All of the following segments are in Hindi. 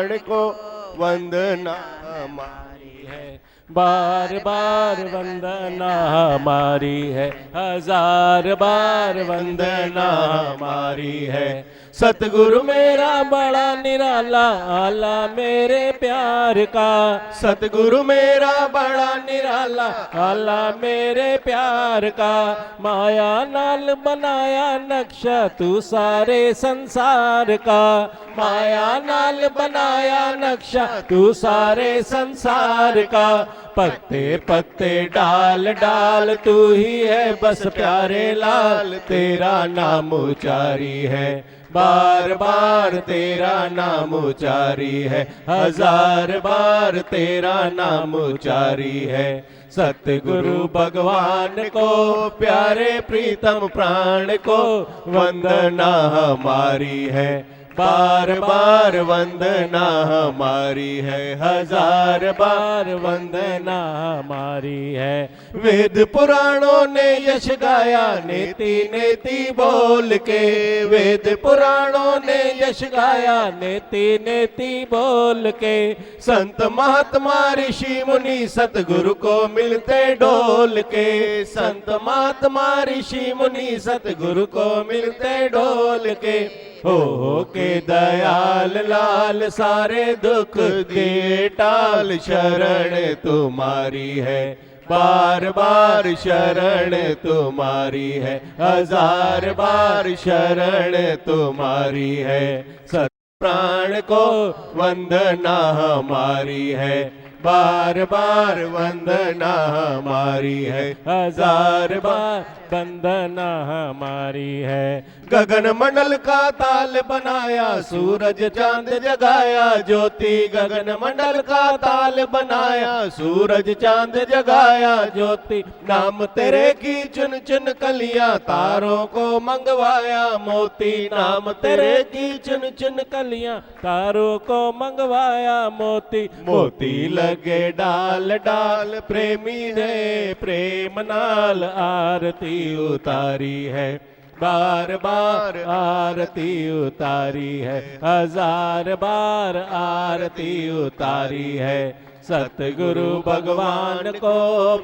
प्राण को वंदना हमारी है। बार बार वंदना हमारी है, हजार बार वंदना हमारी है। सतगुरु मेरा बड़ा निराला, आला मेरे प्यार का। सतगुरु मेरा बड़ा निराला, आला मेरे प्यार का। माया नाल बनाया नक्शा तू सारे संसार का। माया नाल बनाया नक्शा तू सारे संसार का। पत्ते पत्ते डाल डाल तू ही है बस प्यारे लाल, तेरा नाम उचारी है, बार बार तेरा नाम उचारी है, हजार बार तेरा नाम उचारी है। सतगुरु भगवान को प्यारे प्रीतम प्राण को वंदना हमारी है, बार बार वंदना हमारी है, हजार बार वंदना हमारी है। वेद पुराणों ने यश गाया नेति नेति बोल के, वेद पुराणों ने यश गाया नेति नेति बोल के। संत महात्मा ऋषि मुनि सतगुरु को मिलते डोल के, संत महात्मा ऋषि मुनि सतगुरु को मिलते डोल के। हो के दयाल लाल सारे दुख दे टाल, शरण तुम्हारी है, बार बार शरण तुम्हारी है, हजार बार शरण तुम्हारी है। सत प्राण को वंदना हमारी है, बार बार वंदना हमारी है, हजार बार वंदना हमारी है। गगन मंडल का ताल बनाया सूरज चांद जगाया ज्योति, गगन मंडल का ताल बनाया सूरज चांद जगाया ज्योति। नाम तेरे की चुन चुन कलियां तारों को मंगवाया मोती, नाम तेरे की चुन चुन कलियां तारों को मंगवाया मोती। मोती लगे डाल डाल प्रेमी ने प्रेम नाल आरती उतारी है, बार बार आरती उतारी है, हजार बार आरती उतारी है। सतगुरु भगवान को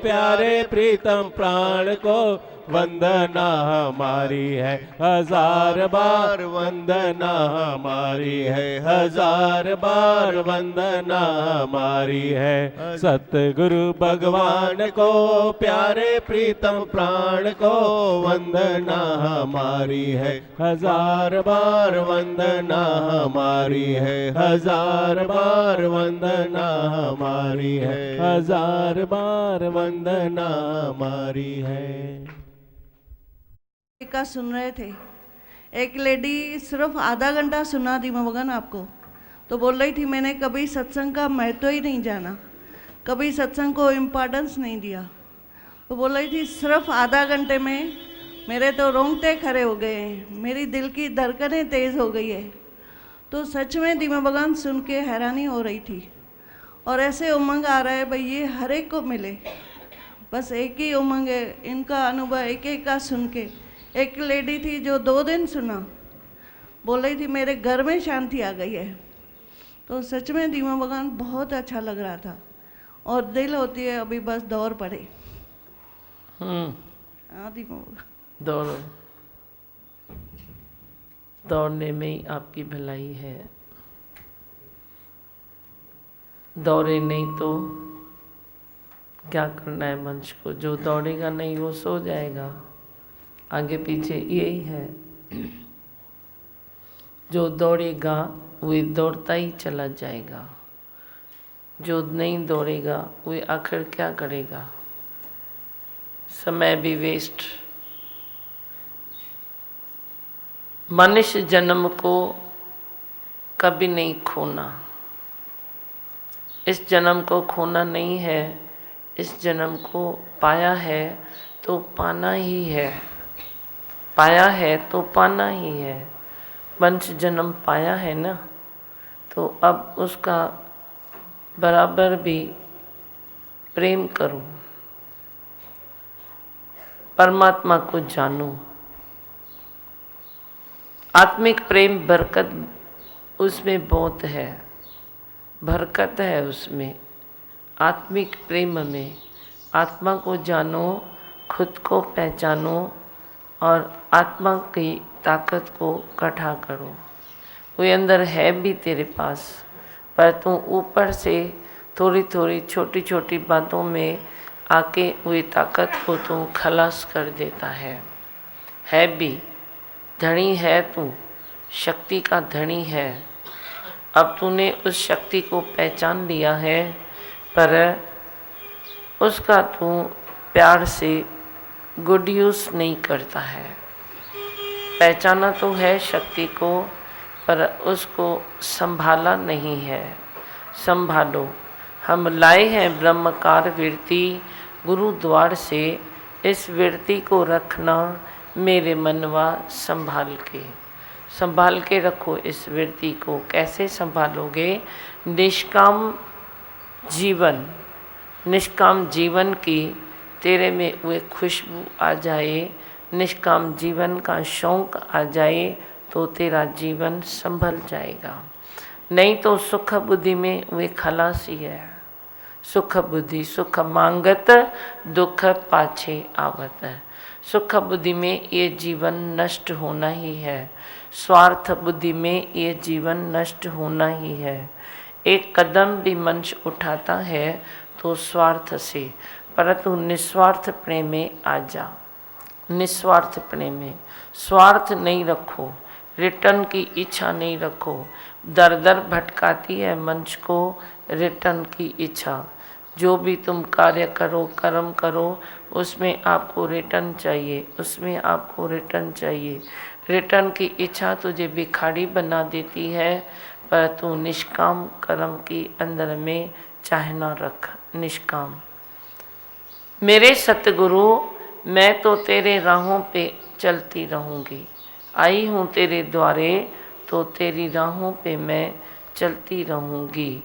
प्यारे प्रीतम प्राण को वंदना हमारी है, हजार बार वंदना हमारी है, हजार बार वंदना हमारी है। सतगुरु भगवान को प्यारे प्रीतम प्राण को वंदना हमारी है, हजार बार वंदना हमारी है, हजार बार वंदना हमारी है, हजार बार वंदना हमारी है। का सुन रहे थे, एक लेडी सिर्फ आधा घंटा सुना दी मगन आपको, तो बोल रही थी मैंने कभी सत्संग का महत्व ही नहीं जाना, कभी सत्संग को इम्पोर्टेंस नहीं दिया। तो बोल रही थी सिर्फ आधा घंटे में मेरे तो रोंगटे खड़े हो गए हैं, मेरी दिल की धड़कनें तेज़ हो गई है। तो सच में दीमा बगान सुन के हैरानी हो रही थी, और ऐसे उमंग आ रहा है भाई ये हर एक को मिले, बस एक ही उमंग है, इनका अनुभव एक एक का सुन के। एक लेडी थी जो 2 दिन सुना, बोल रही थी मेरे घर में शांति आ गई है। तो सच में दीमा बगान बहुत अच्छा लग रहा था, और दिल होती है अभी बस दौड़ पड़े। हाँ दीमा बगान दौड़ो, दौड़ने में ही आपकी भलाई है, दौड़े नहीं तो क्या करना है मंच को। जो दौड़ेगा नहीं वो सो जाएगा, आगे पीछे यही है। जो दौड़ेगा वो दौड़ता ही चला जाएगा, जो नहीं दौड़ेगा वो आखिर क्या करेगा, समय भी वेस्ट। मनुष्य जन्म को कभी नहीं खोना, इस जन्म को खोना नहीं है, इस जन्म को पाया है तो पाना ही है, पाया है तो पाना ही है। वंश जन्म पाया है ना, तो अब उसका बराबर भी प्रेम करो, परमात्मा को जानो। आत्मिक प्रेम बरकत उसमें बहुत है, बरकत है उसमें, आत्मिक प्रेम में। आत्मा को जानो, खुद को पहचानो और आत्मा की ताकत को इकट्ठा करो। वो अंदर है भी तेरे पास, पर तू ऊपर से थोड़ी थोड़ी छोटी छोटी बातों में आके वही ताकत को तू खलास कर देता है भी। धनी है तू, शक्ति का धनी है। अब तूने उस शक्ति को पहचान लिया है, पर उसका तू प्यार से गुड यूज़ नहीं करता है। पहचाना तो है शक्ति को, पर उसको संभाला नहीं है। संभालो। हम लाए हैं ब्रह्मकार वृत्ति गुरुद्वार से, इस वृत्ति को रखना मेरे मनवा संभाल के रखो इस वृत्ति को। कैसे संभालोगे? निष्काम जीवन की तेरे में वे खुशबू आ जाए, निष्काम जीवन का शौक आ जाए, तो तेरा जीवन संभल जाएगा। नहीं तो सुख बुद्धि में वे खलासी है। सुख बुद्धि सुख मांगत, दुख पाछे आवत है। सुख बुद्धि में ये जीवन नष्ट होना ही है, स्वार्थ बुद्धि में ये जीवन नष्ट होना ही है। एक कदम भी मनुष्य उठाता है तो स्वार्थ से, परंतु निस्वार्थ प्रेम में आ जा। निस्वार्थ प्रेम में स्वार्थ नहीं रखो, रिटर्न की इच्छा नहीं रखो। दर दर भटकाती है मनुष्य को रिटर्न की इच्छा। जो भी तुम कार्य करो, कर्म करो, उसमें आपको रिटर्न चाहिए, उसमें आपको रिटर्न चाहिए। रिटर्न की इच्छा तुझे भिखारी बना देती है, पर तू निष्काम कर्म की अंदर में चाहना रख। निष्काम। मेरे सतगुरु, मैं तो तेरे राहों पे चलती रहूँगी। आई हूँ तेरे द्वारे, तो तेरी राहों पे मैं चलती रहूँगी।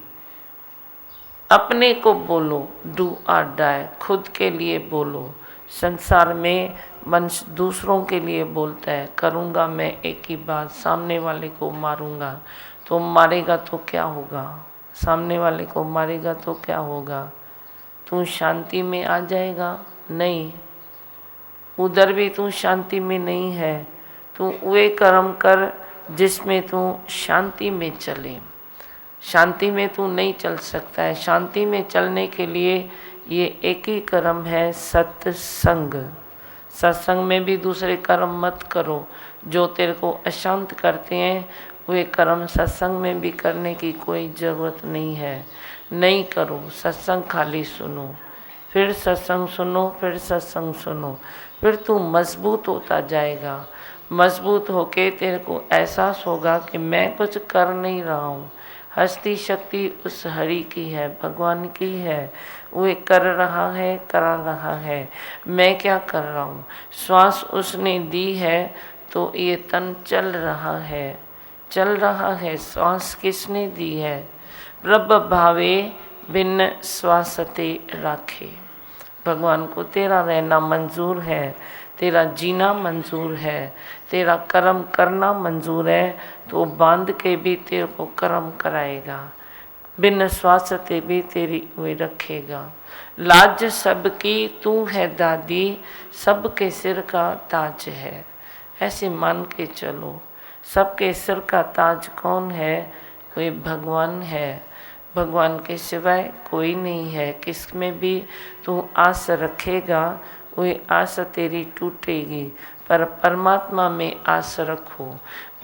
अपने को बोलो, डू और डाई, खुद के लिए बोलो। संसार में मनुष्य दूसरों के लिए बोलता है, करूँगा मैं एक ही बात, सामने वाले को मारूँगा। तो मारेगा तो क्या होगा? सामने वाले को मारेगा तो क्या होगा? तू शांति में आ जाएगा? नहीं, उधर भी तू शांति में नहीं है। तू वे कर्म कर जिसमें तू शांति में चले। शांति में तू नहीं चल सकता है। शांति में चलने के लिए ये एक ही कर्म है, सत्संग। सत्संग में भी दूसरे कर्म मत करो जो तेरे को अशांत करते हैं। वे कर्म सत्संग में भी करने की कोई ज़रूरत नहीं है। नहीं करो, सत्संग खाली सुनो, फिर सत्संग सुनो, फिर सत्संग सुनो, फिर तू मजबूत होता जाएगा। मजबूत होके तेरे को एहसास होगा कि मैं कुछ कर नहीं रहा हूँ, हस्ती शक्ति उस हरि की है, भगवान की है। वे कर रहा है, करा रहा है, मैं क्या कर रहा हूँ? श्वास उसने दी है तो ये तन चल रहा है, चल रहा है। श्वास किसने दी है? प्रभ भावे बिन श्वासते राखे। भगवान को तेरा रहना मंजूर है, तेरा जीना मंजूर है, तेरा कर्म करना मंजूर है, तो बांध के भी तेरे को कर्म कराएगा, बिन श्वासते भी तेरी वे रखेगा। लाज सबकी तू है दादी, सबके सिर का ताज है। ऐसे मान के चलो, सबके सिर का ताज कौन है? वे भगवान है। भगवान के सिवाय कोई नहीं है। किस में भी तू आस रखेगा, वही आस तेरी टूटेगी, पर परमात्मा में आस रखो।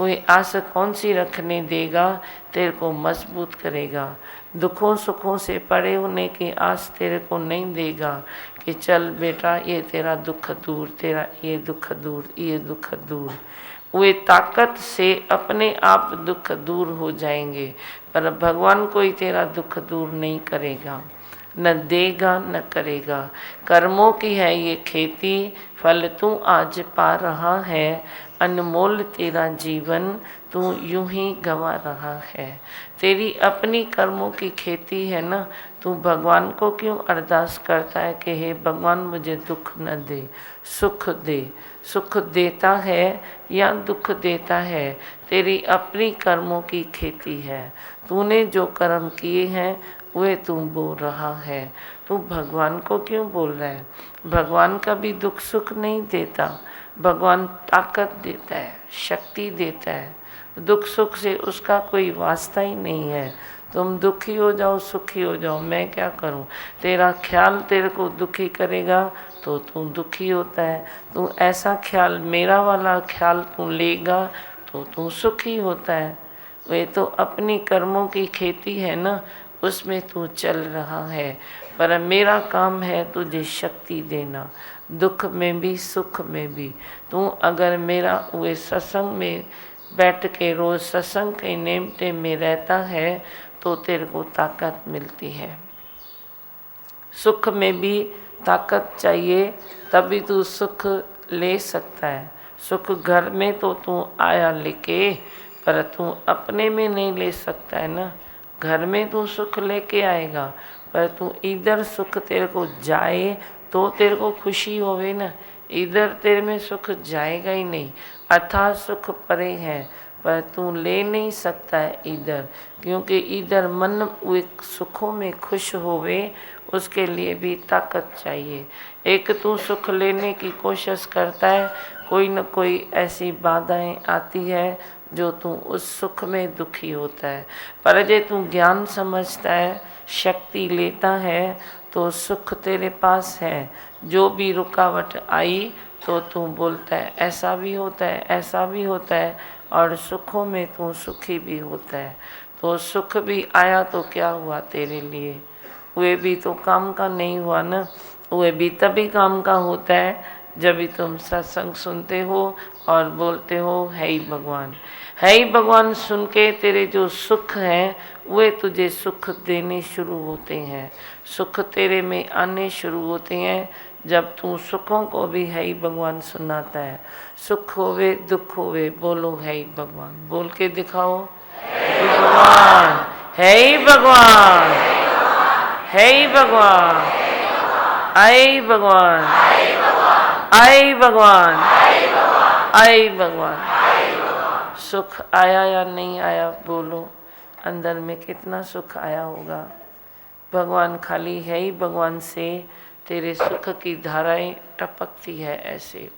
वही आस कौन सी रखने देगा? तेरे को मजबूत करेगा। दुखों सुखों से परे होने की आस तेरे को नहीं देगा कि चल बेटा ये तेरा दुख दूर, तेरा ये दुख दूर, ये दुख दूर। वे ताकत से अपने आप दुख दूर हो जाएंगे, पर भगवान कोई तेरा दुख दूर नहीं करेगा, न देगा न करेगा। कर्मों की है ये खेती, फल तू आज पा रहा है, अनमोल तेरा जीवन तू यूं ही गंवा रहा है। तेरी अपनी कर्मों की खेती है ना, तू भगवान को क्यों अरदास करता है कि हे भगवान मुझे दुख न दे, सुख दे। सुख देता है या दुख देता है, तेरी अपनी कर्मों की खेती है। तूने जो कर्म किए हैं वे तू बोल रहा है, तू भगवान को क्यों बोल रहा है? भगवान कभी दुख सुख नहीं देता, भगवान ताकत देता है, शक्ति देता है। दुख सुख से उसका कोई वास्ता ही नहीं है। तुम दुखी हो जाओ सुखी हो जाओ, मैं क्या करूं? तेरा ख्याल तेरे को दुखी करेगा तो तू दुखी होता है। तू ऐसा ख्याल, मेरा वाला ख्याल तू लेगा तो तू सुखी होता है। वे तो अपनी कर्मों की खेती है ना, उसमें तू चल रहा है। पर मेरा काम है तुझे शक्ति देना, दुख में भी सुख में भी। तू अगर मेरा वे सत्संग में बैठ के रोज सत्संग के नेमते में रहता है तो तेरे को ताकत मिलती है। सुख में भी ताकत चाहिए, तभी तू सुख ले सकता है। सुख घर में तो तू आया लेके, पर तू अपने में नहीं ले सकता है ना। घर में तू सुख लेके आएगा, पर तू इधर सुख तेरे को जाए तो तेरे को खुशी होवे ना। इधर तेरे में सुख जाएगा ही नहीं। अथाह सुख परे है, पर तू ले नहीं सकता है इधर, क्योंकि इधर मन एक सुखों में खुश होवे, उसके लिए भी ताकत चाहिए। एक तू सुख लेने की कोशिश करता है, कोई न कोई ऐसी बाधाएं आती है जो तू उस सुख में दुखी होता है। पर जे तू ज्ञान समझता है, शक्ति लेता है, तो सुख तेरे पास है। जो भी रुकावट आई तो तू बोलता है ऐसा भी होता है, ऐसा भी होता है, और सुखों में तू सुखी भी होता है। तो सुख भी आया तो क्या हुआ तेरे लिए? वे भी तो काम का नहीं हुआ ना। वे भी तभी काम का होता है जब भी तुम सत्संग सुनते हो और बोलते हो है ही भगवान, है ही भगवान। सुन के तेरे जो सुख हैं वे तुझे सुख देने शुरू होते हैं। सुख तेरे में आने शुरू होते हैं जब तू सुखों को भी है ही भगवान सुनाता है। सुख होवे दुख होवे, बोलो है ही भगवान। बोल के दिखाओ, भगवान है ही भगवान, है ही भगवान, आई भगवान, आई भगवान, आई भगवान। सुख आया या नहीं आया, बोलो अंदर में कितना सुख आया होगा। भगवान खाली है ही भगवान से तेरे सुख की धाराएं टपकती है। ऐसे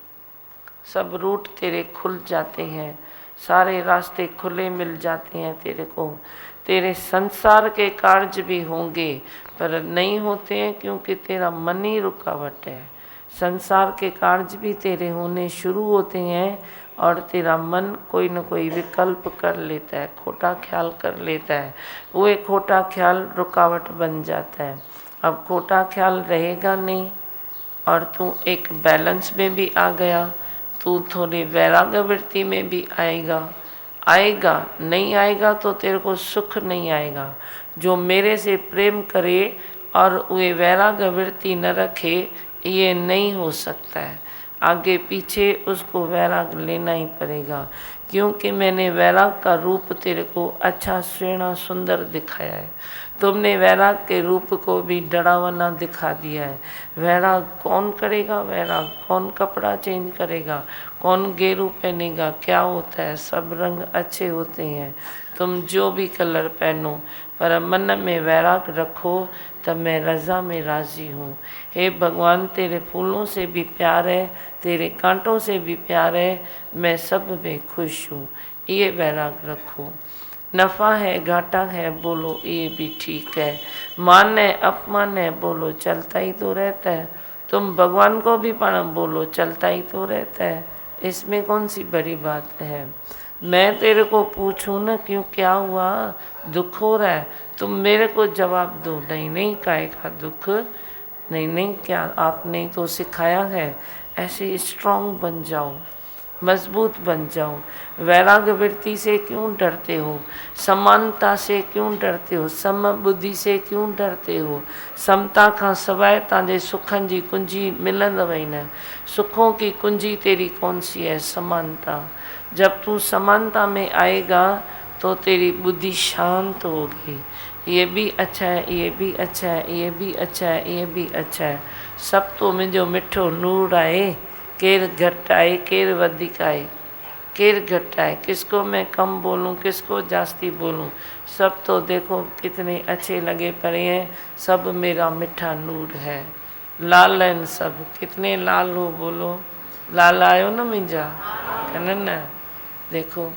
सब रूट तेरे खुल जाते हैं, सारे रास्ते खुले मिल जाते हैं तेरे को। तेरे संसार के कार्य भी होंगे पर नहीं होते हैं, क्योंकि तेरा मन ही रुकावट है। संसार के कार्य भी तेरे होने शुरू होते हैं और तेरा मन कोई न कोई विकल्प कर लेता है, खोटा ख्याल कर लेता है। वो एक खोटा ख्याल रुकावट बन जाता है। अब खोटा ख्याल रहेगा नहीं और तू एक बैलेंस में भी आ गया, तू थोड़ी वैराग्य वृत्ति में भी आएगा। आएगा नहीं आएगा तो तेरे को सुख नहीं आएगा। जो मेरे से प्रेम करे और वे वैराग्य वृत्ति न रखे, ये नहीं हो सकता है। आगे पीछे उसको वैराग लेना ही पड़ेगा, क्योंकि मैंने वैराग का रूप तेरे को अच्छा सुना सुंदर दिखाया है। तुमने वैराग के रूप को भी डरावना दिखा दिया है। वैराग कौन करेगा? वैराग कौन कपड़ा चेंज करेगा? कौन गेरू पहनेगा? क्या होता है? सब रंग अच्छे होते हैं, तुम जो भी कलर पहनो, पर मन में वैराग रखो, तब मैं रज़ा में राज़ी हूँ। हे भगवान, तेरे फूलों से भी प्यार है, तेरे कांटों से भी प्यार है, मैं सब में खुश हूँ। ये वैराग रखो। नफ़ा है घाटा है, बोलो ये भी ठीक है। मान है अपमान है, बोलो चलता ही तो रहता है। तुम भगवान को भी प्रणाम बोलो, चलता ही तो रहता है। इसमें कौन सी बड़ी बात है? मैं तेरे को पूछूं ना क्यों, क्या हुआ, दुख हो रहा है, तुम मेरे को जवाब दो। नहीं नहीं, काहे का दुख? नहीं नहीं, क्या आपने तो सिखाया है, ऐसे स्ट्रांग बन जाओ। मजबूत बन जाओ। वैराग्य वृत्ति से क्यों डरते हो? समानता से क्यों डरते हो? सम बुद्धि से क्यों डरते हो? समता खां सवाइ तव्हांजे सुखनि जी कुंजी मिलंदव ई न। सुखों की कुंजी तेरी कौन सी है? समानता। जब तू समानता में आएगा तो तेरी बुद्धि शांत होगी। ये भी अच्छा है, ये भी अच्छा है, ये भी अच्छा है, ये भी अच्छा है। सब तो मुंहिंजो मिठो नूर आहे। केर घटि आहे, केर वधीक आहे, केर घटि आहे, किसको मैं कम बोलूं, किसको जास्ती बोलूं। सब तो देखो कितने अच्छे लगे पड़े हैं, सब मेरा मिठा नूर है। लाल आहिनि सब, कितने लाल हो बोलो। लाल आयो न मुंहिंजा, कहना न। देखो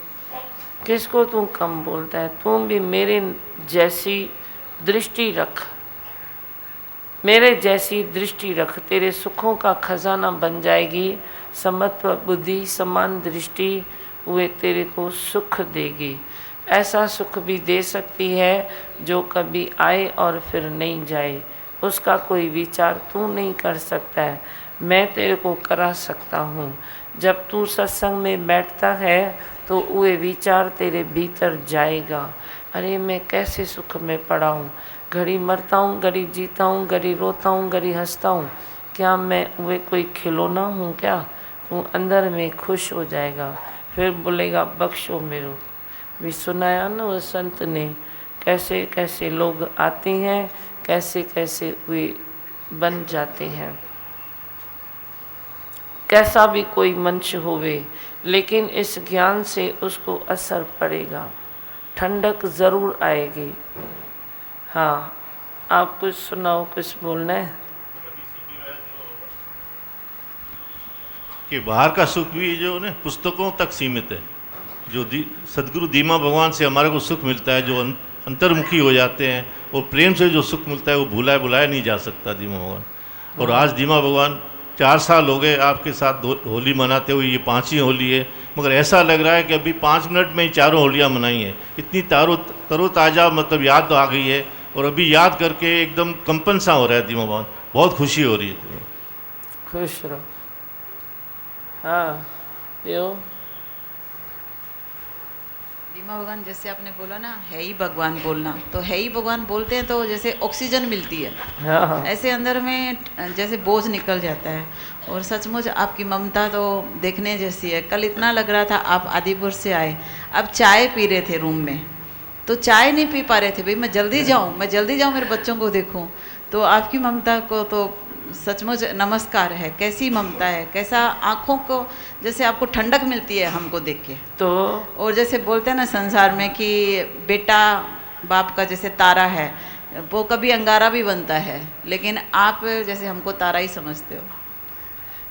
किसको तू कम बोलता है? तू भी मेरे जैसी दृष्टि रख, मेरे जैसी दृष्टि रख, तेरे सुखों का खजाना बन जाएगी। समत्व बुद्धि, समान दृष्टि, वे तेरे को सुख देगी। ऐसा सुख भी दे सकती है जो कभी आए और फिर नहीं जाए। उसका कोई विचार तू नहीं कर सकता है, मैं तेरे को करा सकता हूँ। जब तू सत्संग में बैठता है तो वे विचार तेरे भीतर जाएगा। अरे मैं कैसे सुख में पड़ा हूँ, घड़ी मरता हूँ, घड़ी जीता हूँ, घड़ी रोता हूँ, घड़ी हंसता हूँ, क्या मैं वे कोई खिलौना हूँ क्या? तू अंदर में खुश हो जाएगा, फिर बोलेगा बख्शो मेरो। भी सुनाया ना वो संत ने, कैसे कैसे लोग आते हैं, कैसे कैसे वे बन जाते हैं। कैसा भी कोई मनुष्य होवे, लेकिन इस ज्ञान से उसको असर पड़ेगा, ठंडक ज़रूर आएगी। हाँ, आप कुछ सुनाओ, कुछ बोलना है? कि बाहर का सुख भी जो ना पुस्तकों तक सीमित है। जो सदगुरु दीमा भगवान से हमारे को सुख मिलता है, जो अंतर्मुखी हो जाते हैं, और प्रेम से जो सुख मिलता है वो भुलाया बुलाया नहीं जा सकता दीमा भगवान। और आज दीमा भगवान 4 साल हो गए आपके साथ होली मनाते हुए, ये 5वीं होली है, मगर ऐसा लग रहा है कि अभी 5 मिनट में ही 4 होलियाँ मनाई हैं। इतनी तरोताज़ा मतलब याद आ गई है, और अभी याद करके एकदम कंपन सा हो रहा है दीमा भगवान, बहुत खुशी हो रही है। खुश रहो। हाँ, यो दीमा भगवान, जैसे आपने बोला ना, है ही भगवान बोलना, तो है ही भगवान बोलते हैं तो जैसे ऑक्सीजन मिलती है, हाँ। ऐसे अंदर में जैसे बोझ निकल जाता है। और सचमुच आपकी ममता तो देखने जैसी है। कल इतना लग रहा था आप आदिपुर से आए, अब चाय पी रहे थे रूम में, तो चाय नहीं पी पा रहे थे, भाई मैं जल्दी जाऊँ, मैं जल्दी जाऊँ, मेरे बच्चों को देखूँ। तो आपकी ममता को तो सचमुच नमस्कार है। कैसी ममता है, कैसा आँखों को जैसे आपको ठंडक मिलती है हमको देख के। तो और जैसे बोलते हैं ना संसार में कि बेटा बाप का जैसे तारा है, वो कभी अंगारा भी बनता है, लेकिन आप जैसे हमको तारा ही समझते हो।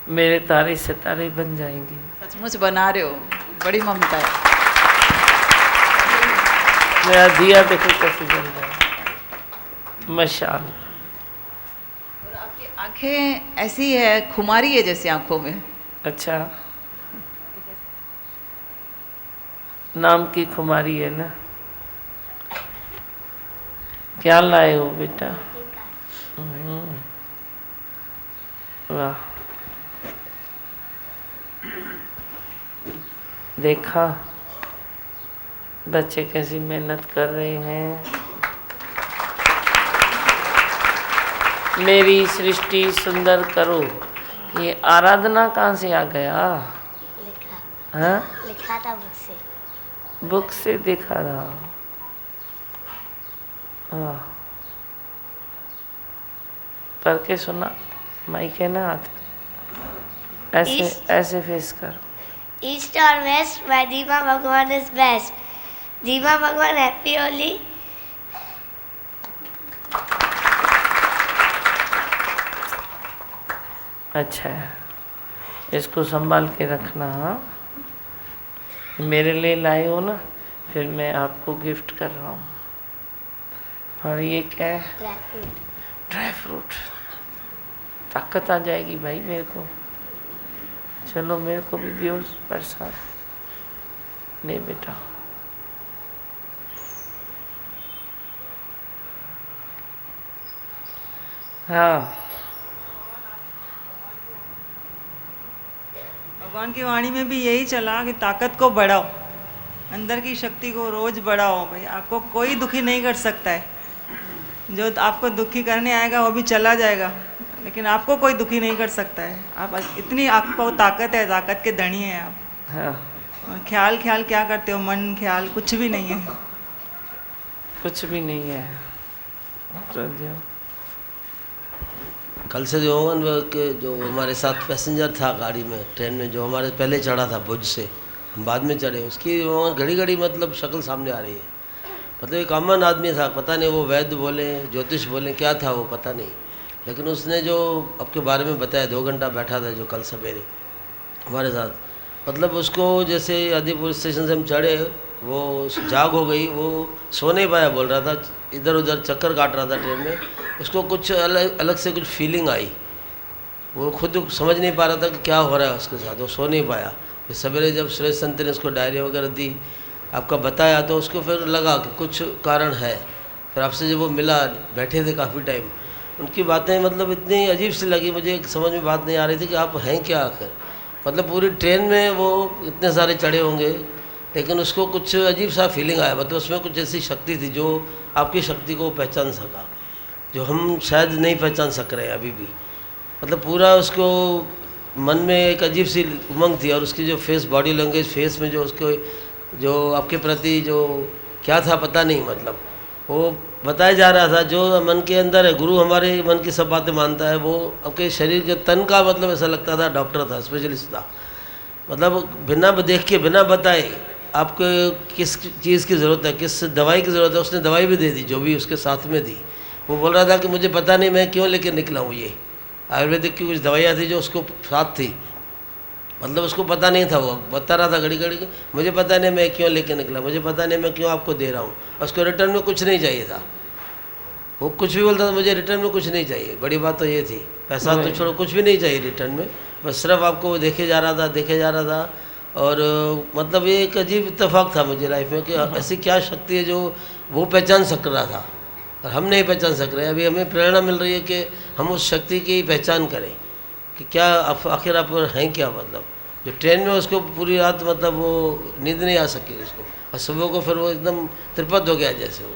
मेरे तारे सितारे बन जाएंगे। सचमुच बना रहे हो, बड़ी ममता है। मेरा दिया देखो कैसे जल रहा है, मशाल। और आपकी आंखें ऐसी है, खुमारी है जैसे आंखों में। अच्छा, नाम की खुमारी है ना। क्या लाए हो बेटा? वाह, देखा बच्चे कैसी मेहनत कर रहे हैं। मेरी सृष्टि सुंदर करो, ये आराधना कहाँ से आ गया? हाँ, लिखा था बुक से। बुक से देखा था। वाह, पढ़ के सुना, माइक है ना हाथ, ऐसे ऐसे फेस करो। ईस्ट और वेस्ट बाय दीमा भगवान इज बेस्ट। दीमा भगवान हैप्पी होली। अच्छा है, इसको संभाल के रखना। हाँ, मेरे लिए लाए हो ना, फिर मैं आपको गिफ्ट कर रहा हूँ। और ये क्या है? Dry fruit. ताकत आ जाएगी भाई मेरे को। चलो मेरे को भी दियो प्रसाद। ले बेटा। हाँ, भगवान की वाणी में भी यही चला कि ताकत को बढ़ाओ, अंदर की शक्ति को रोज बढ़ाओ। भाई आपको कोई दुखी नहीं कर सकता है, जो आपको दुखी करने आएगा वो भी चला जाएगा, लेकिन आपको कोई दुखी नहीं कर सकता है। आप इतनी आपको ताकत है, ताकत के धनी हैं आप। हाँ, और ख्याल क्या करते हो? मन ख्याल कुछ भी नहीं है, कुछ भी नहीं है। चल जाओ। कल से जो के जो हमारे साथ पैसेंजर था गाड़ी में, ट्रेन में, जो हमारे पहले चढ़ा था भुज से, हम बाद में चढ़े, उसकी घड़ी घड़ी मतलब शक्ल सामने आ रही है। मतलब एक अमन आदमी था, पता नहीं वो वैद्य बोले, ज्योतिष बोले, क्या था वो पता नहीं, लेकिन उसने जो आपके बारे में बताया, 2 घंटा बैठा था जो कल सवेरे हमारे साथ, मतलब उसको जैसे आदिपुर स्टेशन से हम चढ़े, वो जाग हो गई, वो सो नहीं पाया, बोल रहा था, इधर उधर चक्कर काट रहा था ट्रेन में, उसको कुछ अलग से कुछ फीलिंग आई, वो खुद समझ नहीं पा रहा था कि क्या हो रहा है उसके साथ, वो सो नहीं पाया। फिर सवेरे जब सुरेश संत ने उसको डायरी वगैरह दी, आपका बताया, तो उसको फिर लगा कि कुछ कारण है। फिर आपसे जब वो मिला, बैठे थे काफ़ी टाइम, उनकी बातें मतलब इतनी अजीब सी लगी मुझे, समझ में बात नहीं आ रही थी कि आप हैं क्या आखिर। मतलब पूरी ट्रेन में वो इतने सारे चढ़े होंगे, लेकिन उसको कुछ अजीब सा फीलिंग आया, मतलब उसमें कुछ ऐसी शक्ति थी जो आपकी शक्ति को पहचान सका, जो हम शायद नहीं पहचान सक रहे अभी भी। मतलब पूरा उसको मन में एक अजीब सी उमंग थी, और उसकी जो फेस, बॉडी लैंग्वेज, फेस में जो उसको जो आपके प्रति जो क्या था पता नहीं, मतलब वो बताया जा रहा था जो मन के अंदर है। गुरु हमारे मन की सब बातें मानता है, वो आपके शरीर के तन का, मतलब ऐसा लगता था डॉक्टर था, स्पेशलिस्ट था। मतलब बिना देख के, बिना बताए आपको किस चीज़ की ज़रूरत है, किस दवाई की ज़रूरत है, उसने दवाई भी दे दी जो भी उसके साथ में दी। वो बोल रहा था कि मुझे पता नहीं मैं क्यों लेके निकला हूँ, ये आयुर्वेदिक की कुछ दवाइयाँ थी जो उसको साथ थी, मतलब उसको पता नहीं था, वो बता रहा था घड़ी घड़ी कि मुझे पता नहीं मैं क्यों लेके निकला, मुझे पता नहीं मैं क्यों आपको दे रहा हूँ। उसको रिटर्न में कुछ नहीं चाहिए था, वो कुछ भी बोलता था, मुझे रिटर्न में कुछ नहीं चाहिए। बड़ी बात तो ये थी, पैसा तो छोड़ो, कुछ भी नहीं चाहिए रिटर्न में, बस सिर्फ आपको वो देखे जा रहा था, देखे जा रहा था। और मतलब ये एक अजीब इत्तेफाक था मुझे लाइफ में कि ऐसी क्या शक्ति है जो वो पहचान सक रहा था और हम नहीं पहचान सक रहे। अभी हमें प्रेरणा मिल रही है कि हम उस शक्ति की पहचान करें कि क्या आखिर आप हैं क्या। मतलब जो ट्रेन में उसको पूरी रात मतलब वो नींद नहीं आ सकी उसको, और सुबह को फिर वो एकदम त्रिपत हो गया जैसे वो।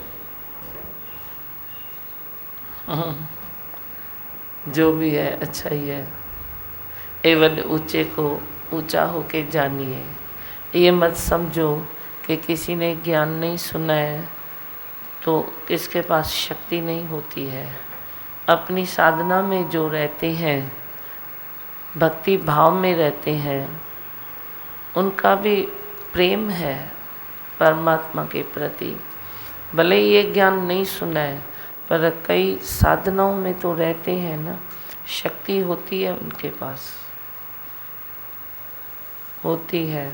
जो भी है अच्छा ही है। एवं ऊंचे को ऊंचा होके जानिए। ये मत समझो कि किसी ने ज्ञान नहीं सुना है तो किसके पास शक्ति नहीं होती है। अपनी साधना में जो रहते हैं, भक्ति भाव में रहते हैं, उनका भी प्रेम है परमात्मा के प्रति। भले ये ज्ञान नहीं सुना है पर कई साधनाओं में तो रहते हैं ना, शक्ति होती है उनके पास, होती है,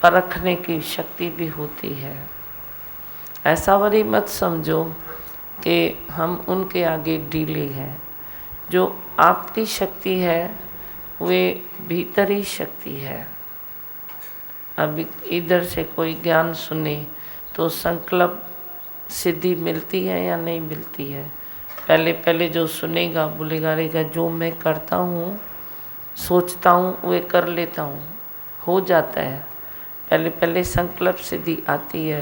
परखने की शक्ति भी होती है। ऐसा वरी मत समझो कि हम उनके आगे ढीले हैं। जो आपकी शक्ति है वे भीतरी शक्ति है। अभी इधर से कोई ज्ञान सुने तो संकल्प सिद्धि मिलती है या नहीं मिलती है। पहले पहले जो सुनेगा बोलेगा रहेगा जो मैं करता हूँ, सोचता हूँ, वे कर लेता हूँ, हो जाता है। पहले पहले संकल्प सिद्धि आती है,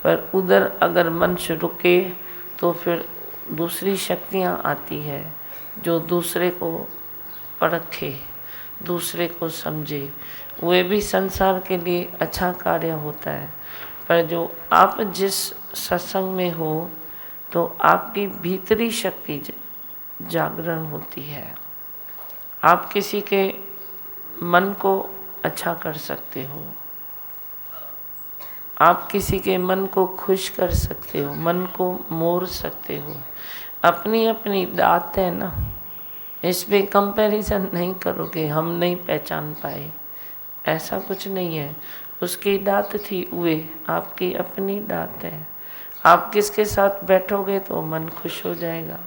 पर उधर अगर मन रुके तो फिर दूसरी शक्तियाँ आती है जो दूसरे को परखे, दूसरे को समझे। वे भी संसार के लिए अच्छा कार्य होता है। पर जो आप जिस सत्संग में हो तो आपकी भीतरी शक्ति जागरण होती है। आप किसी के मन को अच्छा कर सकते हो, आप किसी के मन को खुश कर सकते हो, मन को मोड़ सकते हो। अपनी अपनी दात है ना, इसमें कंपैरिजन नहीं करोगे हम नहीं पहचान पाए, ऐसा कुछ नहीं है। उसकी दात थी वे, आपकी अपनी दात है। आप किसके साथ बैठोगे तो मन खुश हो जाएगा,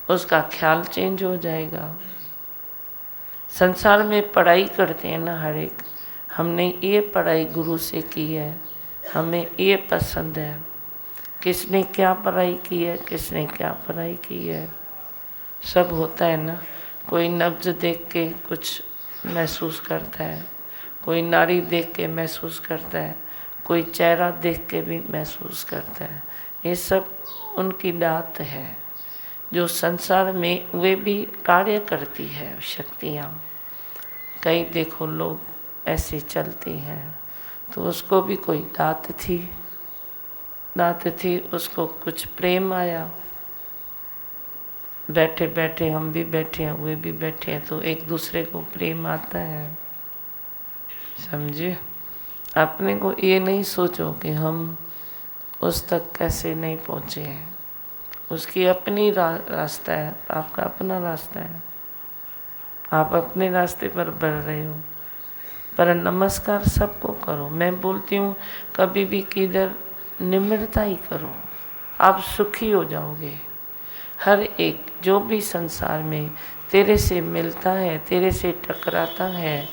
उसका ख्याल चेंज हो जाएगा। संसार में पढ़ाई करते हैं ना हर एक, हमने ये पढ़ाई गुरु से की है, हमें ये पसंद है। किसने क्या पढ़ाई की है, किसने क्या पढ़ाई की है, सब होता है ना। कोई नब्ज देख के कुछ महसूस करता है, कोई नारी देख के महसूस करता है, कोई चेहरा देख के भी महसूस करता है। ये सब उनकी दात है जो संसार में वे भी कार्य करती है शक्तियाँ। कई देखो लोग ऐसे चलती हैं, तो उसको भी कोई दात थी, उसको कुछ प्रेम आया। बैठे बैठे हम भी बैठे हैं, वे भी बैठे हैं, तो एक दूसरे को प्रेम आता है। समझे? अपने को ये नहीं सोचो कि हम उस तक कैसे नहीं पहुँचे हैं। उसकी अपनी रास्ता है, आपका अपना रास्ता है, आप अपने रास्ते पर बढ़ रहे हो। पर नमस्कार सबको करो। मैं बोलती हूँ कभी भी किधर निम्रता ही करो, आप सुखी हो जाओगे। हर एक जो भी संसार में तेरे से मिलता है, तेरे से टकराता है,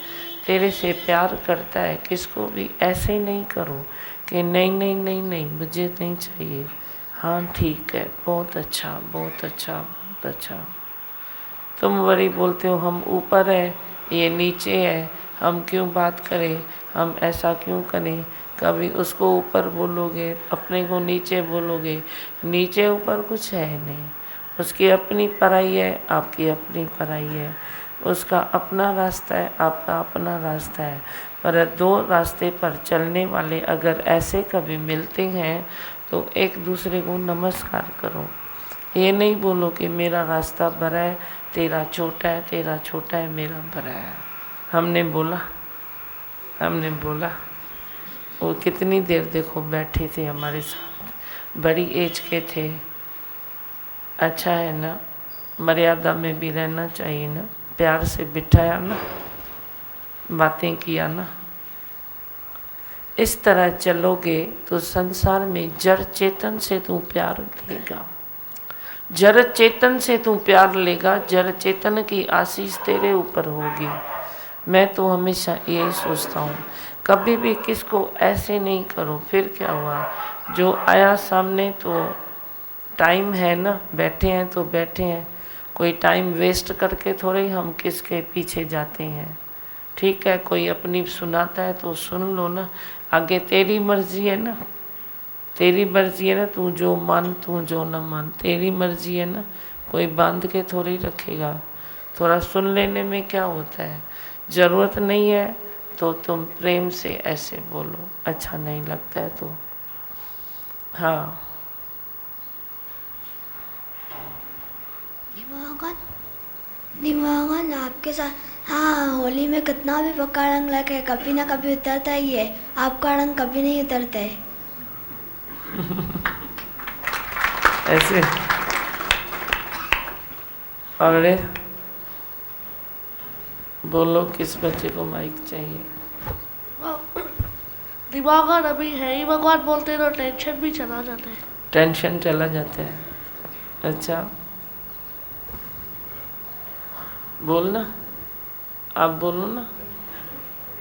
तेरे से प्यार करता है, किसको भी ऐसे नहीं करो कि नहीं नहीं नहीं नहीं मुझे नहीं चाहिए, हाँ ठीक है, बहुत अच्छा बहुत अच्छा बहुत अच्छा। तुम बड़ी बोलते हो हम ऊपर है, ये नीचे है, हम क्यों बात करें, हम ऐसा क्यों करें। कभी उसको ऊपर बोलोगे, अपने को नीचे बोलोगे, नीचे ऊपर कुछ है नहीं। उसकी अपनी पढ़ाई है, आपकी अपनी पढ़ाई है, उसका अपना रास्ता है, आपका अपना रास्ता है। पर दो रास्ते पर चलने वाले अगर ऐसे कभी मिलते हैं तो एक दूसरे को नमस्कार करो। ये नहीं बोलो कि मेरा रास्ता बड़ा है, तेरा छोटा है, तेरा छोटा है, मेरा बड़ा है। हमने बोला वो कितनी देर देखो बैठे थे हमारे साथ, बड़ी एज के थे। अच्छा है ना, मर्यादा में भी रहना चाहिए ना, प्यार से बिठाया ना, बातें किया ना। इस तरह चलोगे तो संसार में जड़ चेतन से तू प्यार लेगा, जड़ चेतन से तू प्यार लेगा, जड़ चेतन की आशीष तेरे ऊपर होगी। मैं तो हमेशा यही सोचता हूँ, कभी भी किसको ऐसे नहीं करो। फिर क्या हुआ, जो आया सामने तो टाइम है ना, बैठे हैं तो बैठे हैं, कोई टाइम वेस्ट करके थोड़े हम किसके पीछे जाते हैं। ठीक है, कोई अपनी सुनाता है तो सुन लो ना, आगे तेरी मर्जी है ना, तेरी मर्जी है ना, तू जो मान तू जो न मान, तेरी मर्जी है ना, कोई बांध के थोड़ी रखेगा। थोड़ा सुन लेने में क्या होता है, ज़रूरत नहीं है तो तुम प्रेम से ऐसे बोलो, अच्छा नहीं लगता है तो हाँ। दिमागन आपके साथ, हाँ होली में कितना भी पक्का रंग लगे कभी ना कभी उतरता ही है, आपका रंग कभी नहीं उतरता है। ऐसे अरे बोलो किस बच्चे को माइक चाहिए। दिमाग अभी है ही भगवान बोलते तो टेंशन भी चला जाता है, टेंशन चला जाता है। अच्छा बोलना, आप बोलो ना,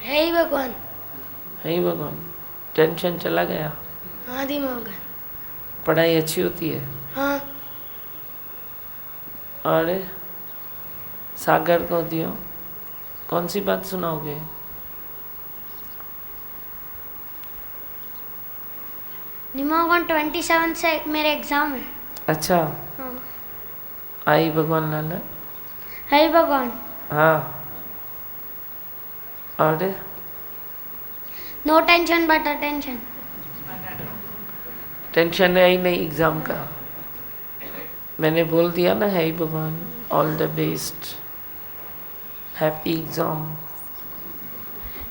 है ही भगवान, है ही भगवान, टेंशन चला गया। हाँ दिमाग, पढ़ाई अच्छी होती है। हाँ। और सागर को दियो, कौन सी बात सुनाओगे। दिमाग 27 से मेरे एग्जाम है। अच्छा हाँ। आई भगवान लाला, है भगवान। हाँ और no tension but attention, tension है ही नहीं एग्जाम का। मैंने बोल दिया ना, है ही भगवान। All the best, happy exam,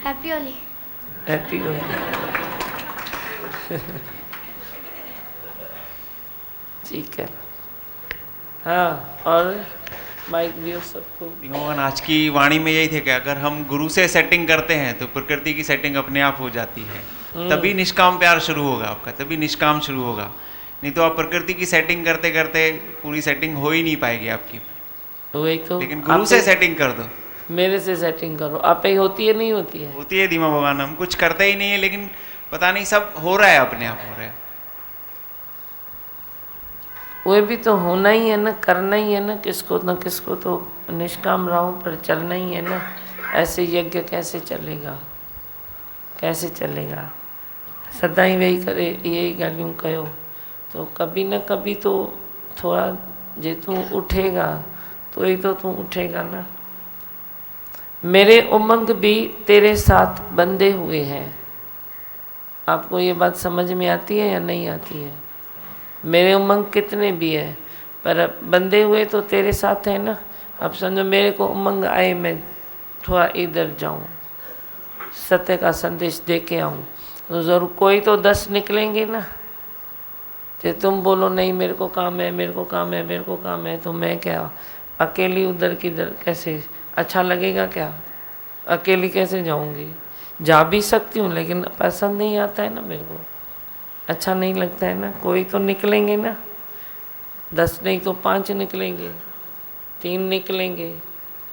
happy Holi, happy Holi. ठीक है हाँ। और माइक दियो सबको। भगवान आज की वाणी में यही थे कि अगर हम गुरु से सेटिंग करते हैं तो प्रकृति की सेटिंग अपने आप हो जाती है, तभी निष्काम प्यार शुरू होगा आपका, तभी निष्काम शुरू होगा। नहीं तो आप प्रकृति की सेटिंग करते करते पूरी सेटिंग हो ही नहीं पाएगी आपकी। वही तो, लेकिन गुरु से सेटिंग कर दो, मेरे से सेटिंग करो। आप ही होती है नहीं होती है? होती है धीमा भगवान, हम कुछ करते ही नहीं है, लेकिन पता नहीं सब हो रहा है, अपने आप हो रहा है। वो भी तो होना ही है ना, करना ही है ना, किसको न किसको तो निष्काम राहों पर चलना ही है ना। ऐसे यज्ञ कैसे चलेगा, कैसे चलेगा। सदाई वही करे यही गालियों कयो तो कभी न कभी तो थोड़ा जे तू उठेगा तो ही तो तू उठेगा ना। मेरे उमंग भी तेरे साथ बंधे हुए हैं। आपको ये बात समझ में आती है या नहीं आती है? मेरे उमंग कितने भी है पर बंधे हुए तो तेरे साथ है ना। अब समझो मेरे को उमंग आए मैं थोड़ा इधर जाऊं, सत्य का संदेश दे के आऊँ तो ज़रूर कोई तो 10 निकलेंगे ना। तो तुम बोलो नहीं मेरे को काम है, मेरे को काम है, मेरे को काम है, तो मैं क्या अकेली उधर किधर कैसे अच्छा लगेगा क्या? अकेली कैसे जाऊंगी? जा भी सकती हूँ लेकिन पसंद नहीं आता है ना मेरे को, अच्छा नहीं लगता है ना। कोई तो निकलेंगे ना, 10 नहीं तो 5 निकलेंगे, 3 निकलेंगे,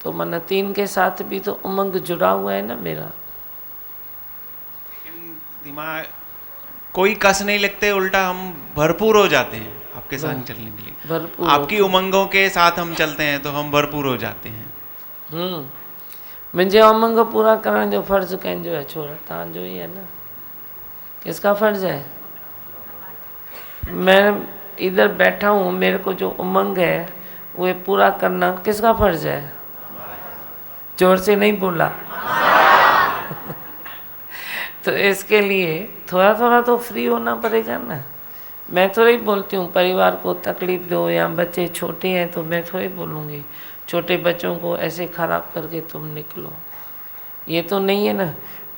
तो मन 3 के साथ भी तो उमंग जुड़ा हुआ है ना मेरा। दिमाग कोई कस नहीं लगते, उल्टा हम भरपूर हो जाते हैं आपके साथ चलने के लिए। भरपूर आपकी उमंगों के साथ हम चलते हैं तो हम भरपूर हो जाते हैं। मुझे उमंग पूरा करण जो फर्ज कंहिंजो है छोरा, तव्हांजो ही है ना। किसका फर्ज है? मैं इधर बैठा हूँ, मेरे को जो उमंग है वो पूरा करना किसका फर्ज है? जोर से नहीं बोला तो इसके लिए थोड़ा थोड़ा तो फ्री होना पड़ेगा ना। मैं थोड़ी बोलती हूँ परिवार को तकलीफ दो या बच्चे छोटे हैं तो मैं थोड़ी बोलूँगी छोटे बच्चों को ऐसे ख़राब करके तुम निकलो, ये तो नहीं है ना।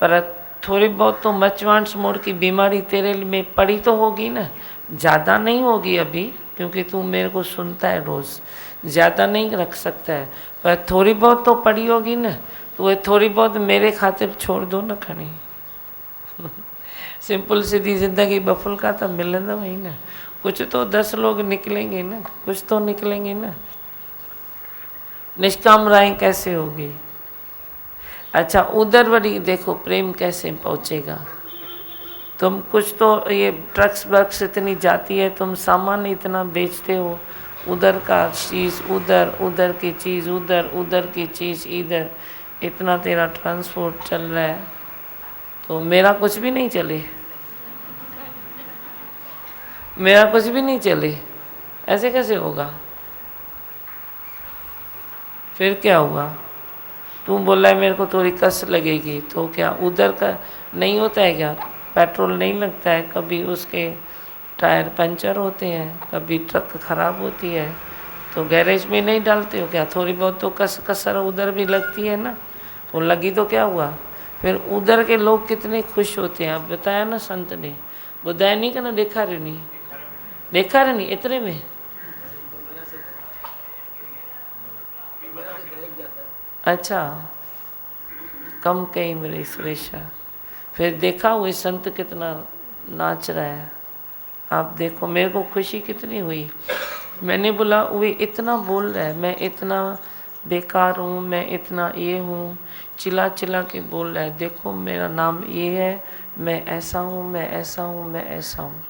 पर थोड़ी बहुत तो मचवांस मोड़ की बीमारी तेरे में पड़ी तो होगी ना, ज़्यादा नहीं होगी अभी क्योंकि तू मेरे को सुनता है रोज़, ज़्यादा नहीं रख सकता है पर थोड़ी बहुत तो पड़ी होगी ना। तो वो थोड़ी बहुत मेरे खातिर छोड़ दो ना खड़ी सिंपल सीधी ज़िंदगी बफुल का तो मिलंदा वही ना। कुछ तो 10 लोग निकलेंगे ना, कुछ तो निकलेंगे ना। निष्काम राय कैसे होगी? अच्छा उधर वही देखो प्रेम कैसे पहुँचेगा। तुम कुछ तो ये ट्रक्स ब्रक्स इतनी जाती है, तुम सामान इतना बेचते हो, उधर का चीज़ उधर, उधर की चीज़ उधर, उधर की चीज़ इधर, इतना तेरा ट्रांसपोर्ट चल रहा है तो मेरा कुछ भी नहीं चले, मेरा कुछ भी नहीं चले, ऐसे कैसे होगा? फिर क्या हुआ? तू बोला है मेरे को थोड़ी कस लगेगी तो क्या उधर का नहीं होता है क्या? पेट्रोल नहीं लगता है, कभी उसके टायर पंचर होते हैं, कभी ट्रक खराब होती है तो गैरेज में नहीं डालते हो क्या? थोड़ी बहुत तो कसर उधर भी लगती है ना। तो लगी तो क्या हुआ? फिर उधर के लोग कितने खुश होते हैं। अब बताया ना संत ने, बुधाया नहीं कि ना, देखा रही नहीं, देखा रही नहीं इतने में। अच्छा कम कहीं मेरे सुरेशा। फिर देखा वो संत कितना नाच रहा है, आप देखो मेरे को खुशी कितनी हुई। मैंने बोला वो इतना बोल रहा है, मैं इतना बेकार हूँ, मैं इतना ये हूँ, चिल्ला चिल्ला के बोल रहा है देखो मेरा नाम ये है, मैं ऐसा हूँ, मैं ऐसा हूँ, मैं ऐसा हूँ।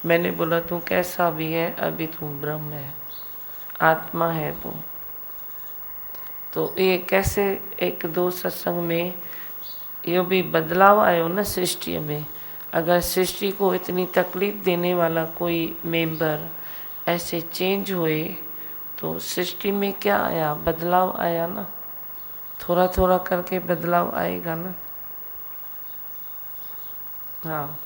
मैंने बोला तू कैसा भी है अभी तू ब्रह्म है, आत्मा है तू। तो ये कैसे एक दो सत्संग में ये भी बदलाव आयो ना सृष्टि में। अगर सृष्टि को इतनी तकलीफ देने वाला कोई मेंबर ऐसे चेंज हुए तो सृष्टि में क्या आया? बदलाव आया ना। थोड़ा थोड़ा करके बदलाव आएगा ना। हाँ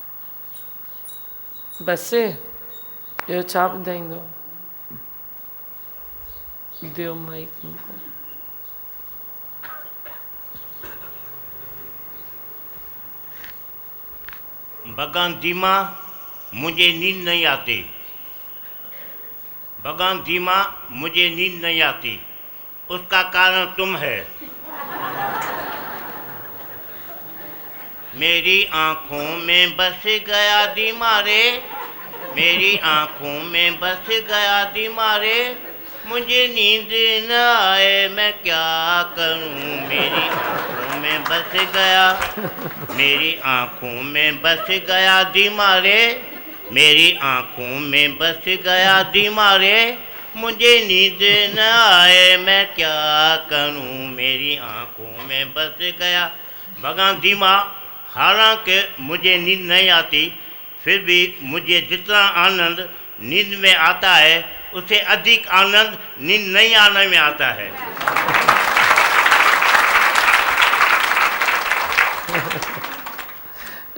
बस यो छाप देंगे दियो माइक उनको। भगवान धीमा मुझे नींद नहीं आती, भगवान धीमा मुझे नींद नहीं आती, उसका कारण तुम है। मेरी आँखों में बस गया धीमा रे, मेरी आँखों में बस गया धीमा रे, मुझे नींद न आए मैं क्या करूं। मेरी आँखों में बस गया, मेरी आँखों में बस गया धीमा रे, मेरी आँखों में बस गया धीमा रे, मुझे नींद न आए मैं क्या करूं, मेरी आंखों में बस गया भगवान धीमा। हालांकि मुझे नींद नहीं आती, फिर भी मुझे जितना आनंद नींद में आता है उससे अधिक आनंद नींद नहीं आने में आता है।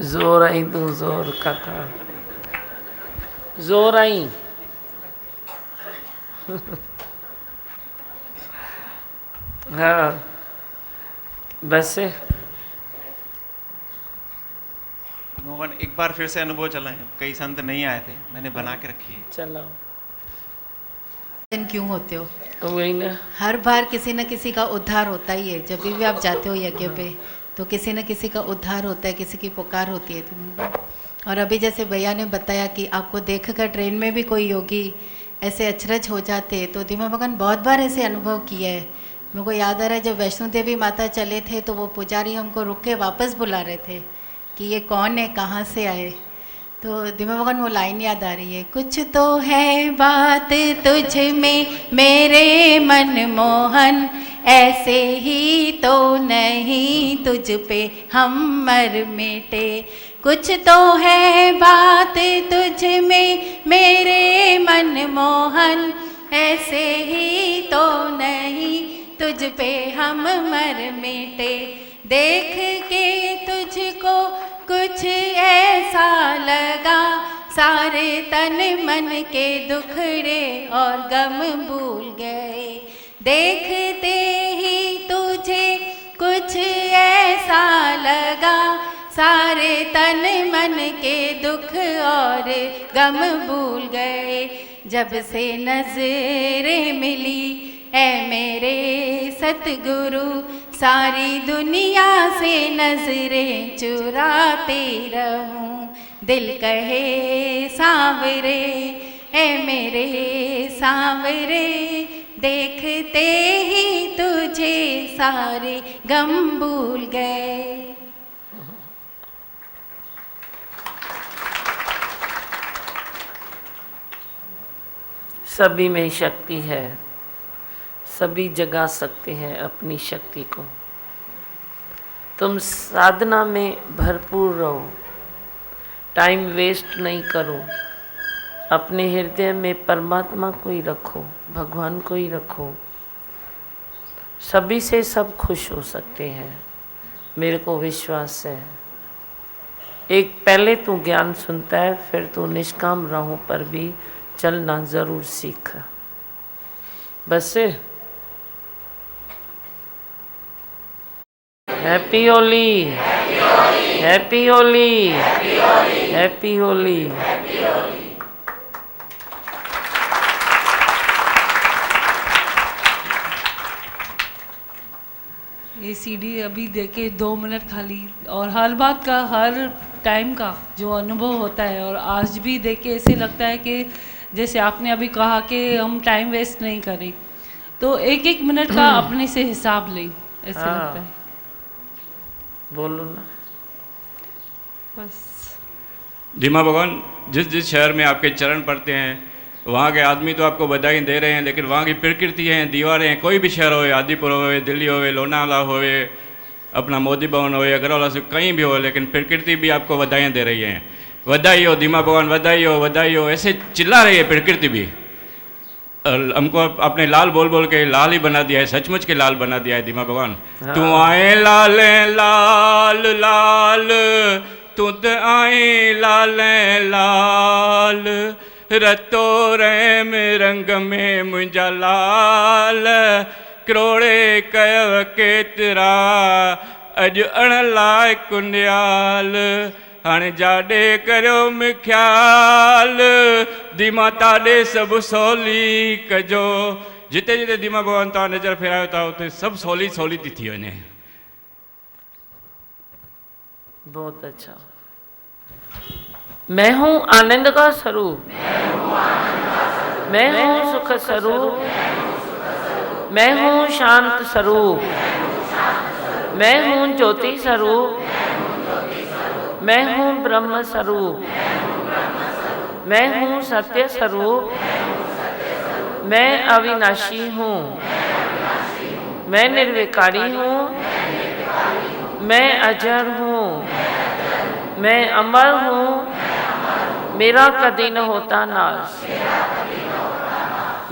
जोर आई तू जोर काका, जोर आई। हाँ बस भगवान एक बार फिर से अनुभव चला है, कई संत नहीं आए थे, मैंने बना के रखी है। चलो क्यों होते हो? वही ना, हर बार किसी न किसी का उद्धार होता ही है। जब भी आप जाते हो यज्ञ पे तो किसी न किसी का उद्धार होता है, किसी की पुकार होती है तुम्हें। और अभी जैसे भैया ने बताया कि आपको देखकर ट्रेन में भी कोई योगी ऐसे अचरज हो जाते, तो धीमा भगवान बहुत बार ऐसे अनुभव किया है। मेरे को याद आ रहा है जब वैष्णो देवी माता चले थे तो वो पुजारी हमको रुक के वापस बुला रहे थे कि ये कौन है, कहाँ से आए। तो धीमा भगवान वो लाइन याद आ रही है, कुछ तो है बात तुझ में मेरे मन मोहन, ऐसे ही तो नहीं तुझ पे हम मर मिटे। कुछ तो है बात तुझ में मेरे मन मोहन, ऐसे ही तो नहीं तुझ पे हम मर मिटे। देख के तुझको कुछ ऐसा लगा, सारे तन मन के दुखड़े और गम भूल गए। देखते ही तुझे कुछ ऐसा लगा, सारे तन मन के दुख और गम भूल गए। जब से नजरें मिली ऐ मेरे सतगुरु, सारी दुनिया से नजरें चुराते रहूं। दिल कहे सांवरे ऐ मेरे सांवरे, देखते ही तुझे सारे गम भूल गए। सभी में शक्ति है, सभी जगा सकते हैं अपनी शक्ति को। तुम साधना में भरपूर रहो, टाइम वेस्ट नहीं करो, अपने हृदय में परमात्मा को ही रखो, भगवान को ही रखो। सभी से सब खुश हो सकते हैं, मेरे को विश्वास है। एक पहले तू ज्ञान सुनता है, फिर तू निष्काम राहों पर भी चलना ज़रूर सीख। बस happy Holi, happy Holi, happy Holi. ये सीडी अभी देखे 2 मिनट खाली, और हर बात का, हर टाइम का जो अनुभव होता है, और आज भी देख के ऐसे लगता है कि जैसे आपने अभी कहा कि हम टाइम वेस्ट नहीं करें, तो 1-1 मिनट का अपने से हिसाब लें, ऐसे लगता है। बोलो ना। बस धीमा भगवान, जिस शहर में आपके चरण पड़ते हैं वहाँ के आदमी तो आपको बधाई दे रहे हैं, लेकिन वहाँ की प्रकृति है, दीवारें हैं, कोई भी शहर हो, आदिपुर हो, दिल्ली हो, लोनावाला हो, अपना मोदी भवन हो, अग्रवाला से कहीं भी हो, लेकिन प्रकृति भी आपको बधाइयाँ दे रही हैं। बधाई हो धीमा भगवान, बधाई हो, बधाई हो, ऐसे चिल्ला रही है प्रकृति भी। और हमको अपने लाल बोल बोल के लाल ही बना दिया है, सचमुच के लाल बना दिया है धीमा भगवान। हाँ। तू आए लाल लाल लाल, तू तो आए लाल लाल, रतो रैम रंग में मुंहिंजा लाल, करोड़े कयव केतिरा अॼु अण लाइ कुंडियाल, हाणे जाॾे करियो ख्याल, धीमा ताॾे सभु सवली कजो। जिते जिते धीमा भगवान तव्हां नज़र फेरायो था उते सभु सवली सवली थी वञे। बहुत अच्छा। मैं हूँ आनंद का स्वरूप, मैं हूँ सुख स्वरूप, मैं हूँ शांत स्वरूप, मैं हूँ ज्योति स्वरूप, मैं हूँ ब्रह्म स्वरूप, मैं हूँ सत्य स्वरूप, मैं अविनाशी हूँ, मैं निर्विकारी हूँ, मैं अजर हूँ, मैं अमर हूँ, मेरा कभी न होता नाश,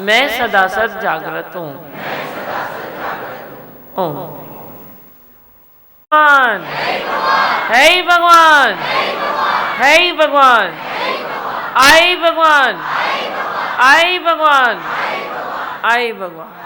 मैं सदा सद जागृत हूँ। ओम भगवान, हे भगवान, हे भगवान, आई भगवान, आई भगवान, आई भगवान।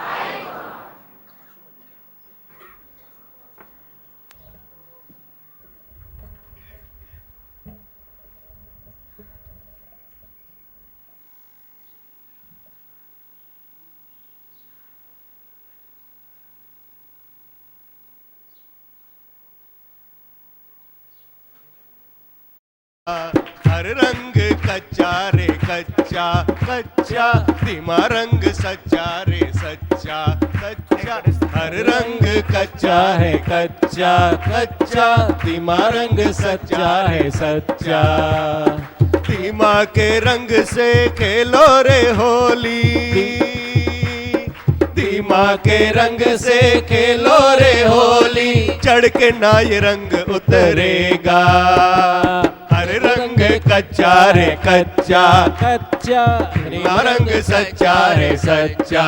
हर रंग कच्चा रे कच्चा कच्चा, धीमा रंग सच्चा रे सच्चा कच्चा। हर रंग कच्चा है कच्चा कच्चा, धीमा रंग सच्चा है सच्चा। धीमा के रंग से खेलो रे होली, धीमा के रंग से खेलो रे होली, चढ़ के ना ये रंग उतरेगा। हर रंग कच्चा रे कच्चा कच्चा, धीमा रंग सच्चा है सच्चा।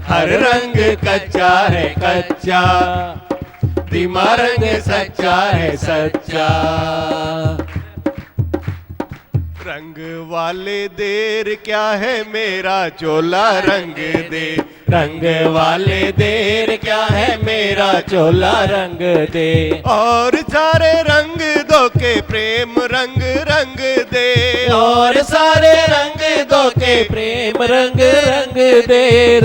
हर रंग कच्चा है कच्चा, धीमा रंग सच्चा है सच्चा। रंग वाले देर क्या है मेरा चोला रंग दे, रंग वाले देर क्या है मेरा चोला रंग दे। और सारे रंग दो के प्रेम रंग रंग दे, और सारे रंग दो के प्रेम रंग रंग दे।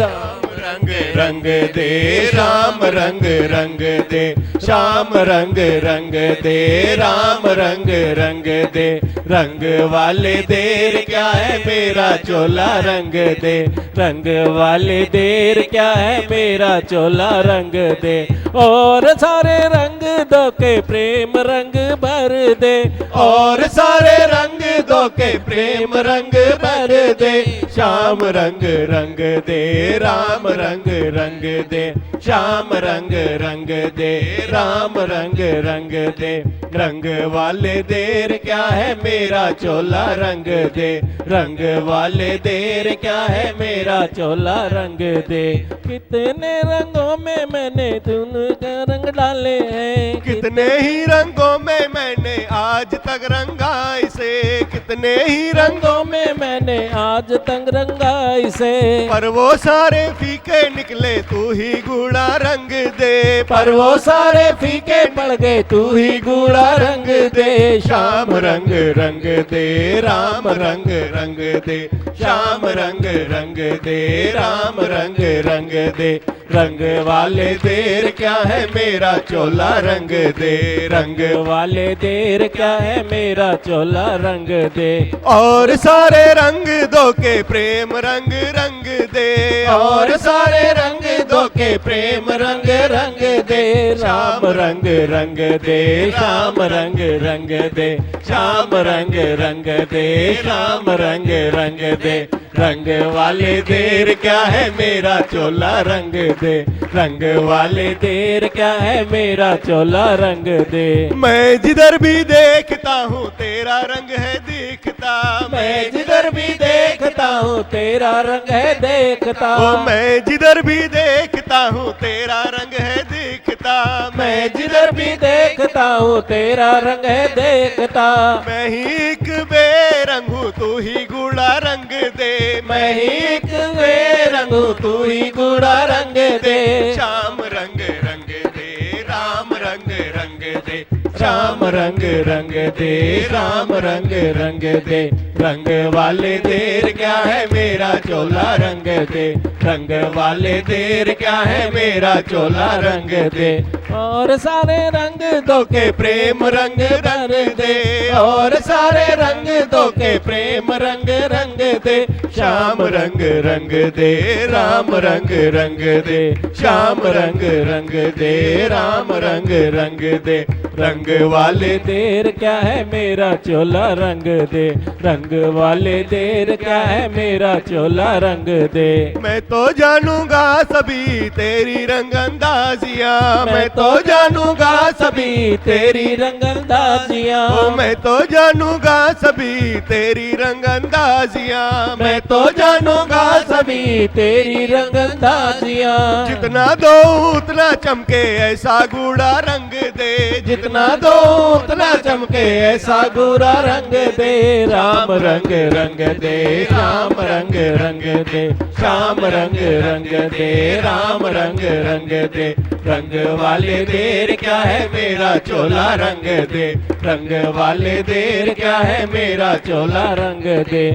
रंग रंग दे राम रंग रंग दे, श्याम रंग रंग दे राम रंग रंग दे। रंग वाले देर क्या है मेरा चोला रंग दे, रंग वाले देर क्या है मेरा चोला रंग दे। और सारे रंग दो के प्रेम रंग भर दे, और सारे रंग दो के प्रेम रंग भर दे। श्याम रंग रंग दे राम रंग रंग दे, श्याम रंग रंग दे राम रंग रंग दे। रंग वाले देर क्या है मेरा चोला रंग दे, रंग वाले देर क्या है मेरा चोला रंग दे। कितने रंगों में मैंने तुमके रंग डाले हैं, कितने ही रंगों में मैंने आज तक रंगा इसे, कितने ही रंगों में मैंने आज तक रंगा इसे। पर वो सारे फीके निकले तू ही गूढ़ा रंग दे, पर वो सारे फीके पड़ गए तू ही गूढ़ा रंग दे। श्याम रंग रंग दे राम रंग रंग दे, श्याम रंग रंग दे राम रंग रंग दे। रंग वाले देर क्या है मेरा चोला रंग दे, रंग वाले देर क्या है मेरा चोला रंग दे। और सारे रंग दो के प्रेम रंग रंग दे, और सारे रंग दो के प्रेम रंग रंग दे। श्याम रंग रंग दे श्याम रंग रंग दे, श्याम रंग रंग दे श्याम रंग रंग दे। रंग वाले देर क्या है मेरा चोला रंग दे, रंग वाले देर क्या है मेरा चोला रंग दे। मैं जिधर भी देखता हूँ तेरा रंग है दिखता, मैं जिधर भी देखता हूँ तेरा रंग है देखता। मैं जिधर भी देखता हूँ तेरा रंग है दिखता, मैं जिधर भी देखता हूँ तेरा रंग है देखता। मैं ही एक बेरंग हूँ तू ही गूढ़ा रंग दे, मैं ही एक बेरंग हूँ तू ही गूढ़ा रंग दे। श्याम रंग रंग दे राम रंग रंग दे, श्याम रंग रंग दे राम रंग रंग दे। रंग वाले देर क्या है मेरा चोला रंग दे, रंग वाले देर क्या है मेरा चोला रंग दे। और सारे रंग दो के प्रेम रंग रंग दे, और सारे रंग दो के प्रेम रंग रंग दे, श्याम रंग रंग दे, राम रंग रंग दे, श्याम रंग रंग दे, राम रंग रंग दे, रंग वाले देर क्या है मेरा चोला रंग दे, रंग वाले देर क्या है मेरा चोला रंग दे। मैं तो जानूंगा सभी तेरी रंग अंदाजियां, मैं तो जानूंगा सभी तेरी रंग अंदाजियां, मैं तो जानूंगा सभी तेरी रंग अंदाजियां, मैं तो जानूंगा सभी तेरी रंग अंदाजियां। जितना दो उतना चमके ऐसा गूढ़ा रंग दे, जितना दो उतना चमके ऐसा गूढ़ा रंग दे, राम रंग रंग दे, श्याम रंग रंग दे, श्याम रंग रंग दे, राम रंग रंग दे, रंग वाले देर क्या है मेरा चोला रंग दे, रंग वाले देर क्या है मेरा चोला रंग दे,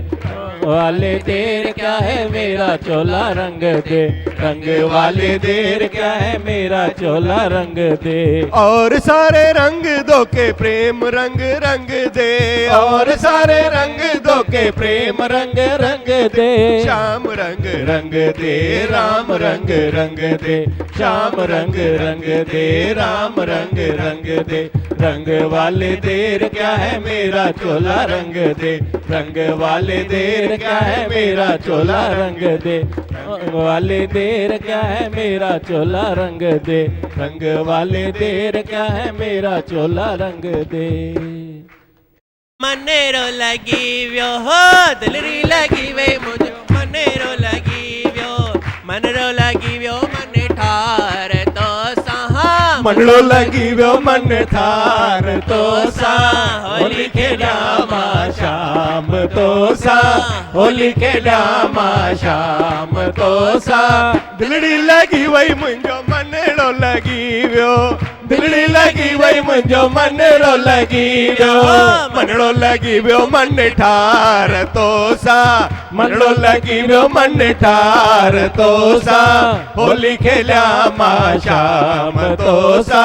वाले देर क्या है मेरा चोला रंग दे, रंग वाले देर क्या है मेरा चोला रंग दे। और सारे रंग दो के प्रेम रंग रंग दे, और सारे रंग दो के प्रेम रंग रंग दे, श्याम रंग रंग दे, राम रंग रंग दे, श्याम रंग रंग दे, राम रंग रंग दे, रंग वाले देर क्या है मेरा चोला रंग दे, रंग वाले देर क्या है मेरा चोला रंग दे, वाले देर क्या है मेरा चोला रंग दे, रंग वाले देर क्या है मेरा चोला रंग दे। मनेरो लगी व्यो हो दिलरी लगी वे मुझे, मनेरो लगी व्यो, मनरो लगी व्यो मन ठार तो सहा, मनलो लगी व्यो मन थार तो सा, होली खेड़ा मा शाम तो सा, होली खेड़ा मा शाम तो सा, दिलड़ी लगी वही मुंजो मनेरो लगी व्यो, दिलड़ी लगी वही मुंजो मनरो लगी व्यो, मनड़ो लगी व्यो मन ठार तो सा, मनड़ो लगी व्यो मन ठार तो सा, होली खेल्या मा शाम तो सा,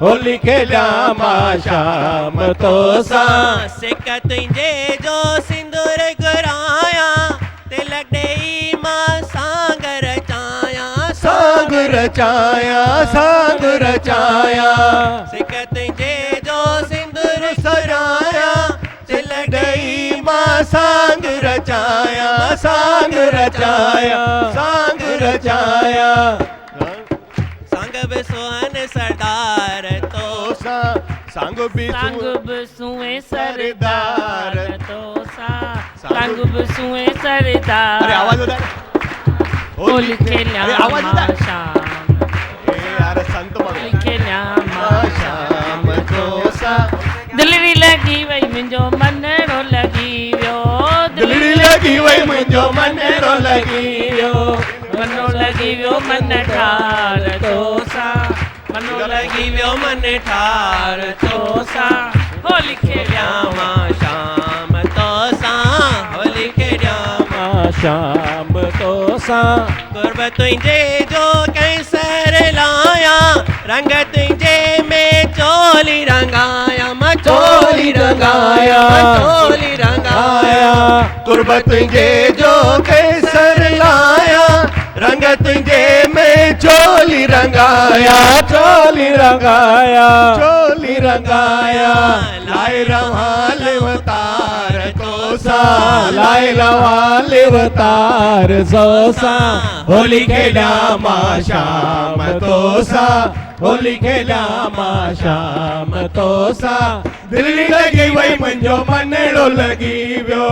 होली खेल्या मा शाम तो सा। सिक तुझे जो सिंदूर घुराया, तिलक देई मां सांग रचाया, सांग रचाया, सांग रचाया, सिक तुझे जो सिंदूर सराया, तिलक देई मां सांग रचाया, सांग रचाया, सांग रचाया, सांग बिसुअन सरदार तो सा, सांग बिसुए सरदार तो सा, सांग बिसुए सरदार। अरे आवाज होता है, होली खेल्या मा शाम, यार संत होली खेल्या मा शाम तो सा, दिलड़ी लगी वही मुंजो मनरो लगी व्यो, दिलड़ी लगी वही मुंजो मनरो लगी व्यो, मनो लगी व्यो मन ठार तो सा, मनो लगी व्यो मन ठार तो सा, होली खेल्या मा शाम तो सा, होली खेल्या मा शाम तो सा। गुरब तुझे जो कैसर लाया, रंग तुझे में चोली रंगाया, मैं चोली रंगाया, चोली रंगाया, गुरब तुझे जो कैसर लाया, रंग तुझे में चोली रंगाया, चोली रंगाया, चोली रंगाया, लाए रवाल अवतार तो सा, लाए रवाल अवतार तो सा, होली खेल्या मा शाम तो सा, होली खेल्या मा शाम तो सा, दिलड़ी लगी वही मुंजो मनड़ो लगी व्यो,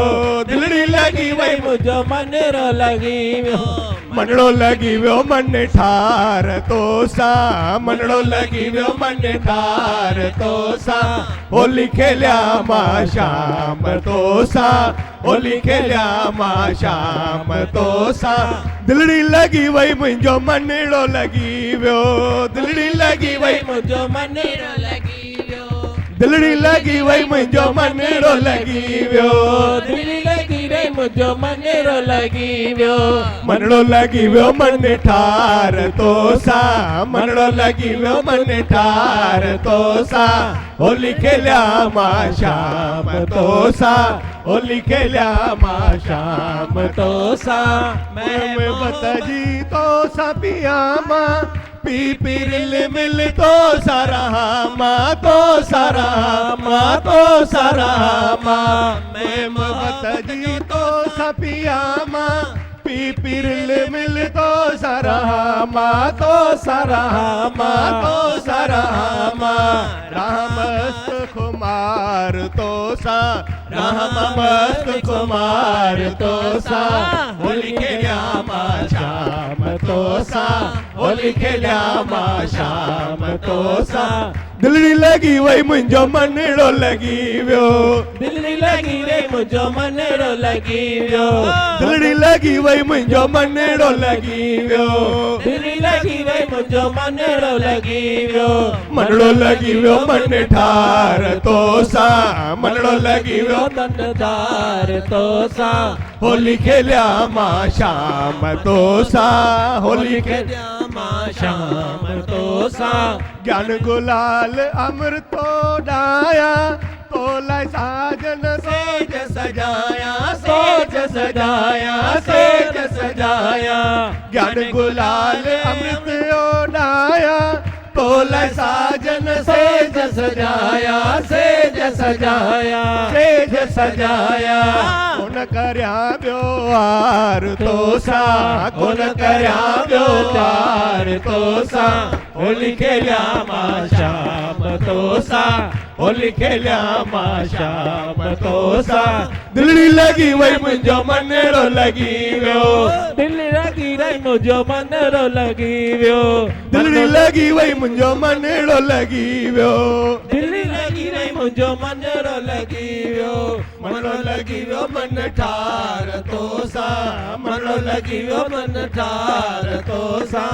दिलड़ी लगी वही मुंजो मनरो लगी व्यो, मनड़ो लगी व्यो मन ठार तो सा, मनड़ो लगी व्यो मन ठार तो सा, होली खेल्या मा शाम तो सा, होली खेल्या मा शाम तो सा, दिलड़ी लगी वही मुंजो मनड़ो लगी व्यो, दिलड़ी लगी वही मुंजो मनरो लगी व्यो, दिलड़ी लगी वही मुंजो मनड़ो लगी व्यो, दिलड़ी लगी रे मुंहिंजो मनेरो लॻी वियो मनड़ो लॻी वियो मन ठार तो सा मनड़ो लॻी वियो मन ठार तो सा होली खेलिया मां शाम तो सा होली खेलिया मां शाम तो सा मैं बतजी तो सा पिया मां पी पिरिल मिल तो सारा माँ तो सारा माँ तो सारा माँ मैं बतजी तो सा पिया माँ पी पिरिल मिल तो सारा माँ तो सारा माँ तो सारा माँ राम मस्त कुमार तो सा राम मस्त कुमार तो सा होली खेलिया मां शाम तो सा होली खेलिया मां शाम तो सा दिलड़ी लगी वही मुंहिंजो मनड़ो लगी वियो दिलड़ी लगी रे मुंहिंजो मनड़ो लगी वियो दिलड़ी लगी वही मुंहिंजो मनड़ो लगी वियो दिलड़ी लगी वही मुंहिंजो मनड़ो लगी वियो मनड़ो लगी वियो मन ठार तो सा मनड़ो लगी वियो मन ठार तो सा होली खेलिया मां शाम तो सा होली खेलिया मां शाम तो सा ज्ञान गुलाल अमृतो डाया तोला साजन सेज सजाया सेज सजाया सेज सजाया ज्ञान गुलाल अमृत डाया तोला साजन सेज सजाया सेज सजाया सेज सजाया कोन करया ब्योहार तो सा कोन करया ब्योहार तो सा होली खेलिया मां शाम तो सा होली खेलिया मां शाम तो सा दिलड़ी लगी वही मुंहिंजो मनड़ो लगी वियो दिलड़ी लगी वही मुंहिंजो मनड़ो लगी वियो दिलड़ी लगी वही मुंहिंजो मनड़ो लगी वियो दिलड़ी लगी वही मुंहिंजो मनड़ो लगी वियो मनड़ो लगी वियो मन ठार तो सा मनड़ो लगी वियो मन ठार तो सा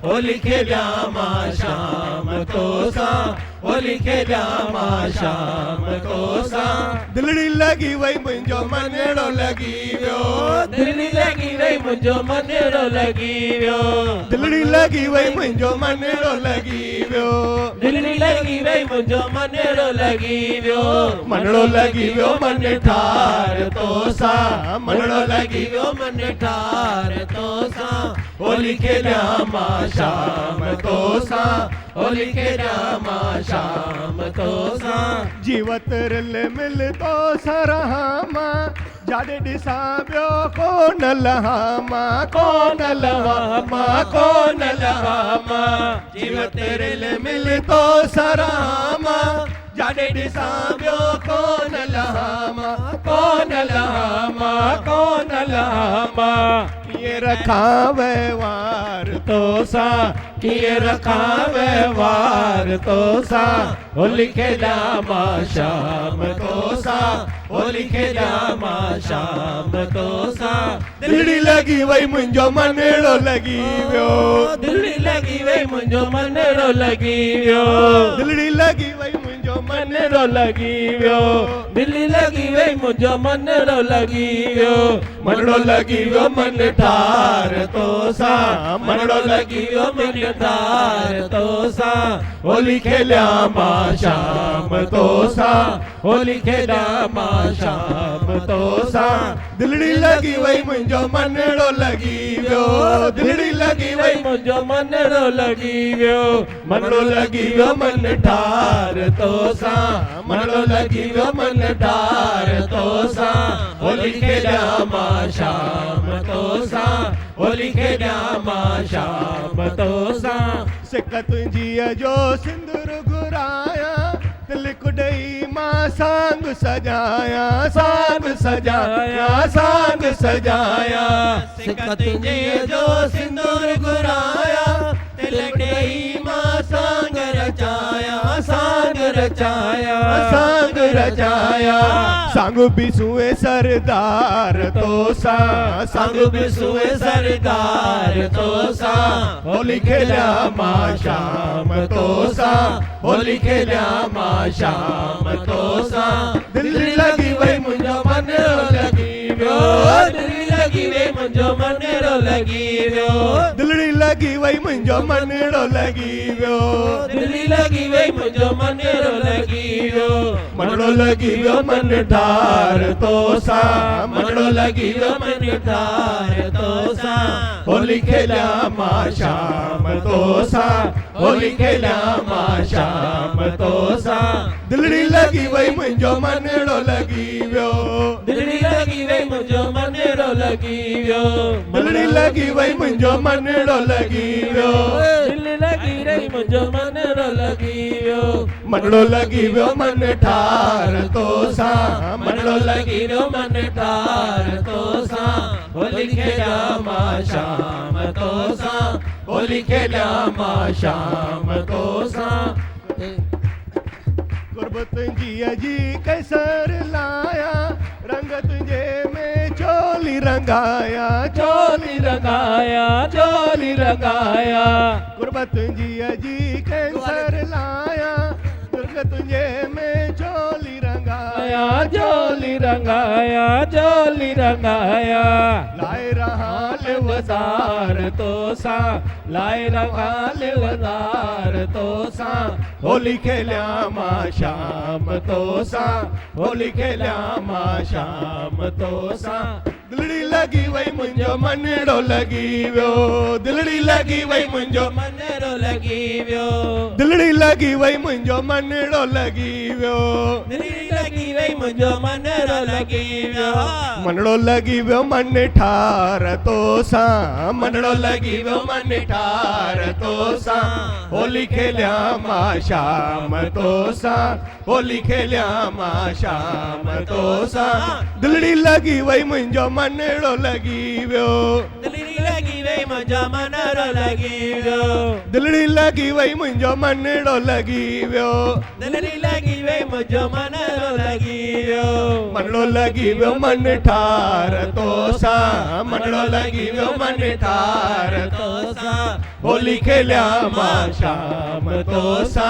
होली खेलिया मां शाम तो सा होली खेलिया मां शाम तो सा दिलड़ी लगी वही मुंहिंजो मनड़ो लगी वियो दिलड़ी लगी वही मुंहिंजो मनड़ो लगी वियो दिलड़ी लगी वही मुंहिंजो मनड़ो लगी वियो दिलड़ी लगी वही मुंहिंजो मनड़ो लगी वियो मनड़ो लगी वियो मन ठार तो सा मनड़ो लगी वियो मन ठार तो सा होली खेलिया मां शाम तो सा होली खेलिया मां शाम तो सा जीवत रिल मिल तो सरहामा जाॾे ॾिसां ॿियो कोन लहामा कोन लहामा कोन लहामा जीवत रिल मिल तो सरहामा जाॾे ॾिसां ॿियो कोन लहामा कोन लहामा कोन लहामा कीअं रखां वहिंवार तो सा कीअं रखां वहिंवार तो सा होली खेलिया मां शाम तो सा होली खेलिया मां शाम तो सा दिलड़ी लगी वही मुंहिंजो मनड़ो लगी वियो दिलड़ी लगी वही मुंहिंजो मनड़ो लगी वियो दिलड़ी लगी वही मुंहिंजो मनड़ो लगी वियो दिलड़ी लगी वही मुंहिंजो मनड़ो लगी वियो मनड़ो लगी वियो मन ठार तो सा मनड़ो लगी वियो मन ठार तो सा होली खेलिया मां शाम तो सा होली खेलिया मां शाम तो सा दिलड़ी लगी वही मुंहिंजो मनड़ो लगी वियो दिलड़ी लगी वही मुंहिंजो मनड़ो लगी वियो मनड़ो लगी वियो मन ठार तो सा मनड़ो लगी वियो मन ठार तो सा होली खेलिया मां शाम तो सा होली खेलिया मां शाम तो सा सिक तुंहिंजीअ जो सिंदूर घुराया तिलक ॾेई मां सांग सजाया सांग सजाया सांग सजाया सिक तुंहिंजीअ जो सिंदूर घुराया तिलक ॾेई मां सांग रचाया सांग रचाया सांग रचाया सांग बिसुए सरदार तो सा सांग बिसुए सरदार तो सा होली खेलिया मां शाम तो सा होली खेलिया मां शाम तो सा दिलड़ी लगी वही मुंहिंजो मनड़ो लगी वियो दिलड़ी लगी वे मुंहिंजो मनेरो लगी वियो दिलड़ी लगी वई मुंहिंजो मनेरो लगी वियो दिलड़ी लगी वे मुंहिंजो मनेरो लगी वियो मनड़ो लगी वियो मन ठार तो सा मनड़ो लगी वियो मन ठार तो सा होली खेलिया मां शाम तो सा होली खेलिया मां शाम तो सा दिलड़ी लगी वई मुंहिंजो मनेरो लगी वियो दिलड़ी लगी वे मुंहिंजो मनेरो लगी वियो दिलड़ी लगी वई मुंहिंजो मनेरो लगी वियो दिल लगी रही मुंहिंजो मनेरो लगी वियो मनड़ो लगी वियो मन ठार तो सा मनड़ो लगी वियो मन ठार तो सा होली खेलिया मां शाम तो सा होली खेलिया मां शाम तो सा गुरबत जिया जी कैसर लाया रंग तुझे में चोली रंगाया चोली रंगाया चोली रंगाया गुरबत जिया जी कैसर लाया दुर्ग तुझे में चोली रंगाया चोली रंगाया चोली रंगाया लाए रहा वजार तो सा लाए रहा वजार तो सा होली खेलिया मां शाम तो सा होली खेलिया मां शाम तो सा दिलड़ी लगी वई मुंहिंजो मनेरो लगी वियो दिलड़ी लगी वई मुंहिंजो मनेरो लगी वियो दिलड़ी लगी वई मुंहिंजो मनेरो लगी वियो दिलड़ी लगी वई मुंहिंजो मनेरो लगी वियो मनड़ो लगी वियो मन ठार तो सा मनड़ो लगी वियो मन ठार तो सा होली खेलिया मां शाम तो सा होली खेलिया मां शाम तो सा दिलड़ी लगी वई मुंहिंजो मनेरो लगी वियो दिलड़ी लगी वई मुंहिंजो मनेरो लगी वियो दिलड़ी लगी वई मुंहिंजो मनेरो लगी वियो दिलड़ी लगी वई मुंहिंजो मनेरो लगी वियो मनड़ो लगी वियो मन ठार तो सा मनड़ो लगी वियो मन ठार तो सा होली खेलिया मां शाम तो सा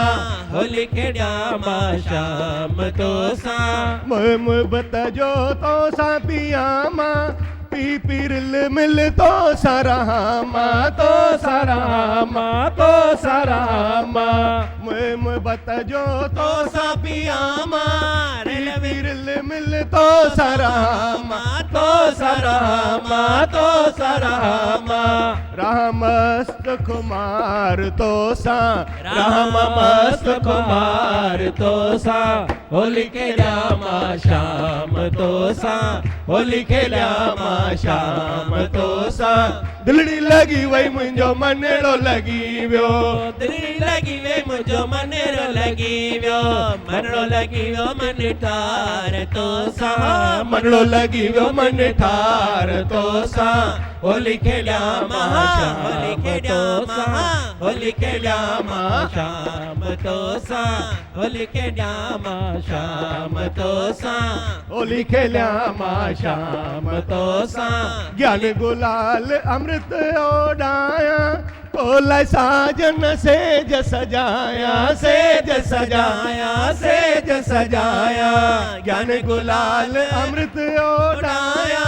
होली खेलिया मां शाम तो सा मोहब्बत जो तो सा पिया मां पी पिरल मिल तो सारा मां तो सारा मां तो सारा मां मोहब्बत जो तो सा पिया मां पिरल मिल तो सारा मां तो सारा मां तो सारा मां राम मस्त कुमार तो सा राम मस्त कुमार तो सा होली खेलिया मां शाम तो सा होली खेलिया मां शाम तो सा दिलड़ी लगी वई मुंहिंजो मनेरो लगी वियो दिलड़ी लगी वई मुंहिंजो मनेरो लगी वियो मनेरो लगी वियो मन ठार तो सा मनड़ो लगी वियो मन ठार तो सा होली खेलिया मां होली खेलिया मां होली खेलिया मां शाम तो सा होली खेलिया मां शाम तो सा होली खेलिया मां शाम तो सा ज्ञान गुलाल अमृत ओडाया ओला साजन सेज सजाया सेज सजाया सेज सजाया ज्ञान गुलाल अमृत ओडाया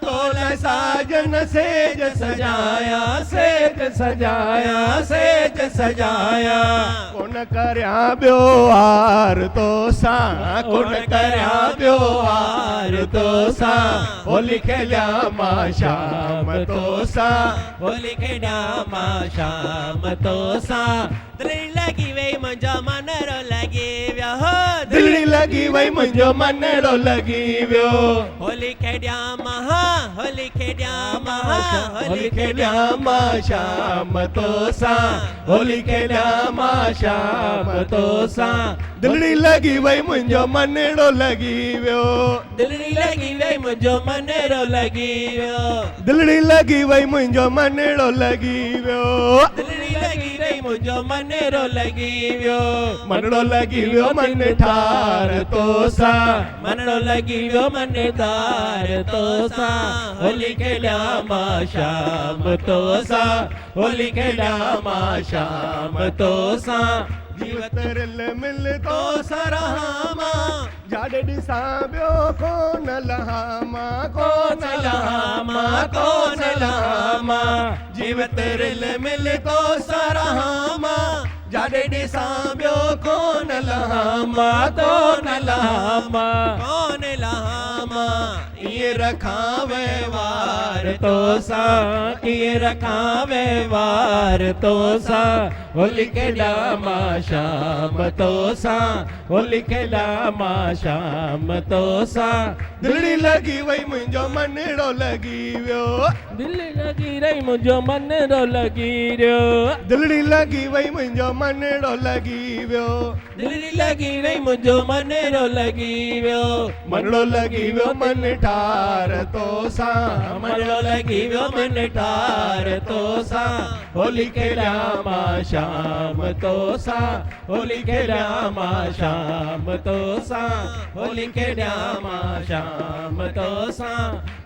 तोला साजन सेज सजाया सेज सजाया सेज सजाया कौन करया ब्योहार तो सा कौन करया ब्योहार तो सा होली खेलिया मां शाम तो सा होली खेलिया मां शाम तो सा दिलड़ी लगी वई मुंहिंजो मनेरो लगी वियो दिलड़ी लगी वई मुंहिंजो मनेरो लगी वियो होली खेलिया मां होली खेलिया मां होली खेलिया मां शाम तो सा होली खेलिया मां शाम तो सा दिलड़ी लगी वई मुंहिंजो मनेरो लगी वियो दिलड़ी लगी वई मुंहिंजो मनेरो लगी वियो दिलड़ी लगी वई मुंहिंजो मनेरो लगी वियो दिलड़ी लगी वई मुंहिंजो मनेरो लगी वियो मनड़ो लगी वियो मन ठार तो सा मनड़ो लगी वियो मन ठार तो सा होली खेलिया मां शाम तो सा होली खेलिया मां शाम तो सा जीवत रिल मिल तो सरामा जाड़े ॾिसां ॿियो कोन लहामा कोन लहामा कोन लहामा जीवत रिल मिल तो सरामा जाड़े ॾिसां ॿियो कोन लहामा कोन लहामा कोन लहामा इए रखां व्यवहार तो सां इए रखां व्यवहार तो सां होली केॾा मां शाम तो सां होली केॾा मां शाम तो सां दिलड़ी लॻी वई मुंहिंजो मनड़ो लॻी वियो दिलड़ी लॻी रही मुंहिंजो मनड़ो लॻी वियो दिलड़ी लॻी वई मुंहिंजो मनड़ो लॻी वियो दिलड़ी लॻी रही मुंहिंजो मनड़ो लॻी वियो मनड़ो लॻी वियो मन ठार तो सां मनड़ो लॻी वियो मन ठार तो सां होली केॾा मां शाम तो सां होली केॾा मां शाम तो सां होली केॾा मां शाम तो सां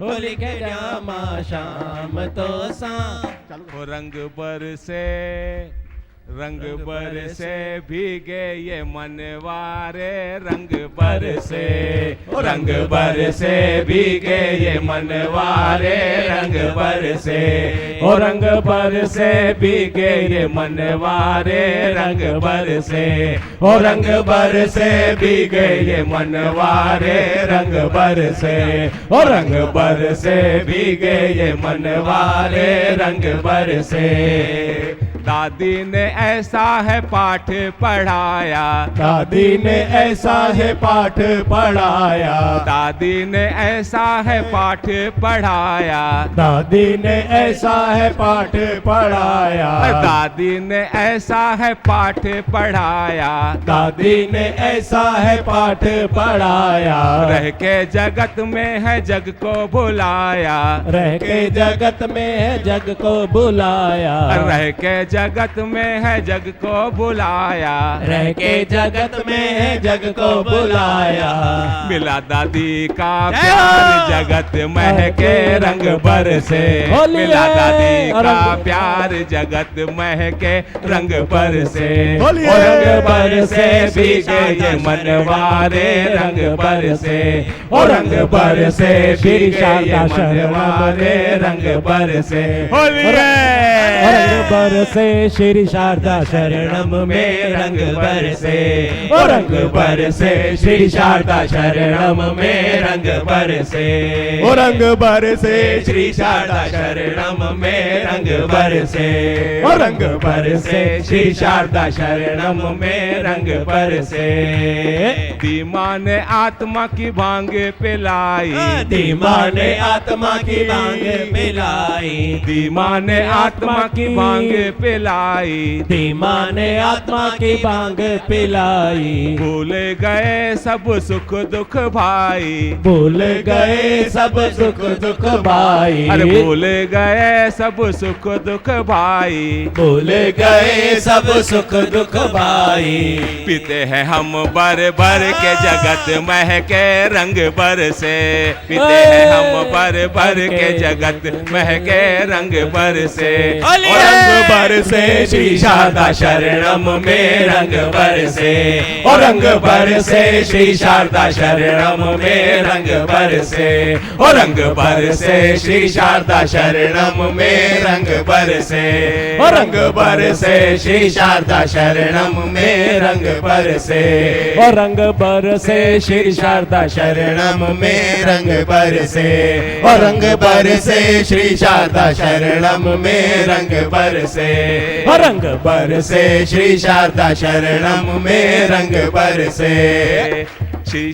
होली केॾा मां शाम तो सां रंग बरसे भीगे ये मनवारे रंग बरसे भीगे ये मनवारे रंग बरसे ओ रंग बरसे भीगे ये मनवारे रंग बरसे ओ रंग बरसे भीगे ये मनवारे रंग बरसे ओ रंग बरसे भीगे ये मनवारे रंग बरसे दादी ने ऐसा है पाठ पढ़ाया दादी ने ऐसा है पाठ पढ़ाया दादी ने ऐसा है पाठ पढ़ाया दादी ने ऐसा है पाठ पढ़ाया दादी ने ऐसा है पाठ पढ़ाया दादी ने ऐसा है पाठ पढ़ाया रह के जगत में है जग को बुलाया रह के जगत में है जग को बुलाया रह के जगत में है जग को बुलाया रह के जगत में है जग को बुलाया मिला दादी का प्यार जगत महके रंग बरसे मिला दादी का प्यार जगत महके रंग बरसे रंग बरसे भीगे ये मनवारे रंग बरसे ओ रंग बरसे भीगे ये मनवारे रंग बरसे रंग बरसे श्री शारदा शरणम में रंग बरसे ओ रंग बरसे श्री शारदा शरणम में रंग बरसे ओ रंग बरसे श्री शारदा शरणम में रंग बरसे ओ रंग बरसे श्री शारदा शरणम में रंग बरसे धीमा ने आत्मा की भांग पिलाई धीमा ने आत्मा की भांग पिलाई धीमा ने आत्मा की भांग पिलाई धीमा ने आत्मा की भांग पिलाई भूल गए सब सुख दुख भाई भूल गए सब सुख दुख भाई अरे भूल गए सब सुख दुख भाई भूल गए सब सुख दुख भाई पीते हैं हम भर भर के जगत महके रंग बरसे पीते हैं हम भर भर के जगत महके रंग बरसे रंग बरसे श्री शारदा शरणम में रंग बरसे ओ रंग बरसे श्री शारदा शरणम में रंग बरसे ओ रंग बरसे श्री शारदा शरणम में रंग बरसे ओ रंग बरसे श्री शारदा शरणम में रंग बरसे ओ रंग बरसे श्री शारदा शरणम में रंग बरसे ओ रंग बरसे श्री शारदा शरणम में रंग बरसे ओ रंग बरसे श्री शारदा शरणम में रंग बरसे श्री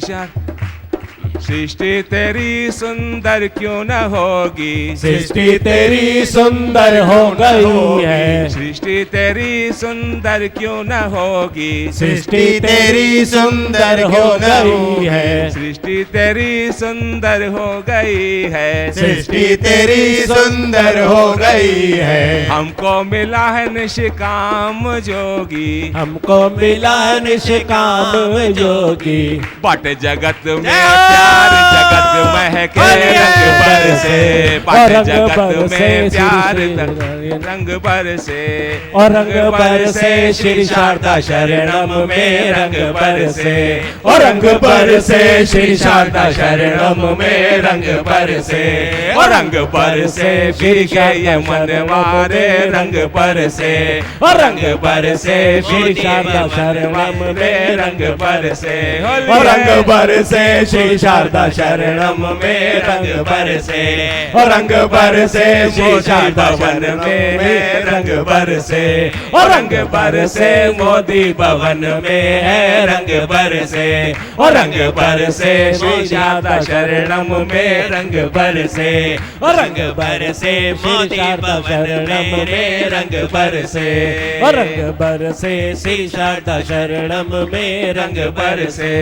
सृष्टि तेरी सुंदर क्यों न होगी सृष्टि तेरी सुंदर हो गई है सृष्टि तेरी सुंदर क्यों न होगी सृष्टि तेरी सुंदर हो गई है सृष्टि तेरी सुंदर हो गई है सृष्टि तेरी सुंदर हो गई है हमको मिला है निष्काम जोगी हमको मिला है निष्काम जोगी बट जगत में प्यार जगत महके रंग बरसे, पाठ जगत में प्यार रंग बरसे, और रंग बरसे श्री शारदा शरणम में रंग बरसे, और रंग बरसे श्री शारदा शरणम में रंग बरसे, और रंग बरसे फिर के ये मन मारे रंग बरसे, और रंग बरसे श्री शारदा शरणम में रंग बरसे, और रंग बरसे श्री शारदा शरणम में रंग बरसे, और रंग बरसे श्री शारदा शरणम में रंग बरसे, और रंग बरसे मोदी भवन में है रंग बरसे, और रंग बरसे श्री शारदा शरणम में रंग बरसे, और रंग बरसे श्री शारदा शरणम में रंग बरसे, और रंग बरसे श्री शारदा शरणम में रंग बरसे।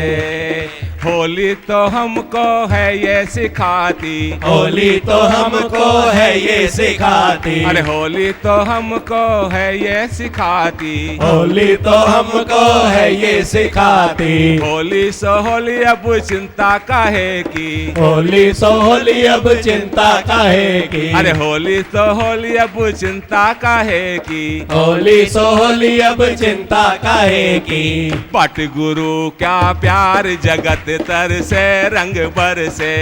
होली तो हमको है ये सिखाती, होली तो हमको है ये सिखाती, अरे होली तो हमको है ये सिखाती, होली तो हमको है ये सिखाती, होली सो होली अब चिंता काहे की, होली सो होली अब चिंता काहे की, अरे होली तो होली अब चिंता काहे की, होली सो होली अब चिंता काहे की, पट गुरु क्या प्यार जगत तर से रंग बरसे,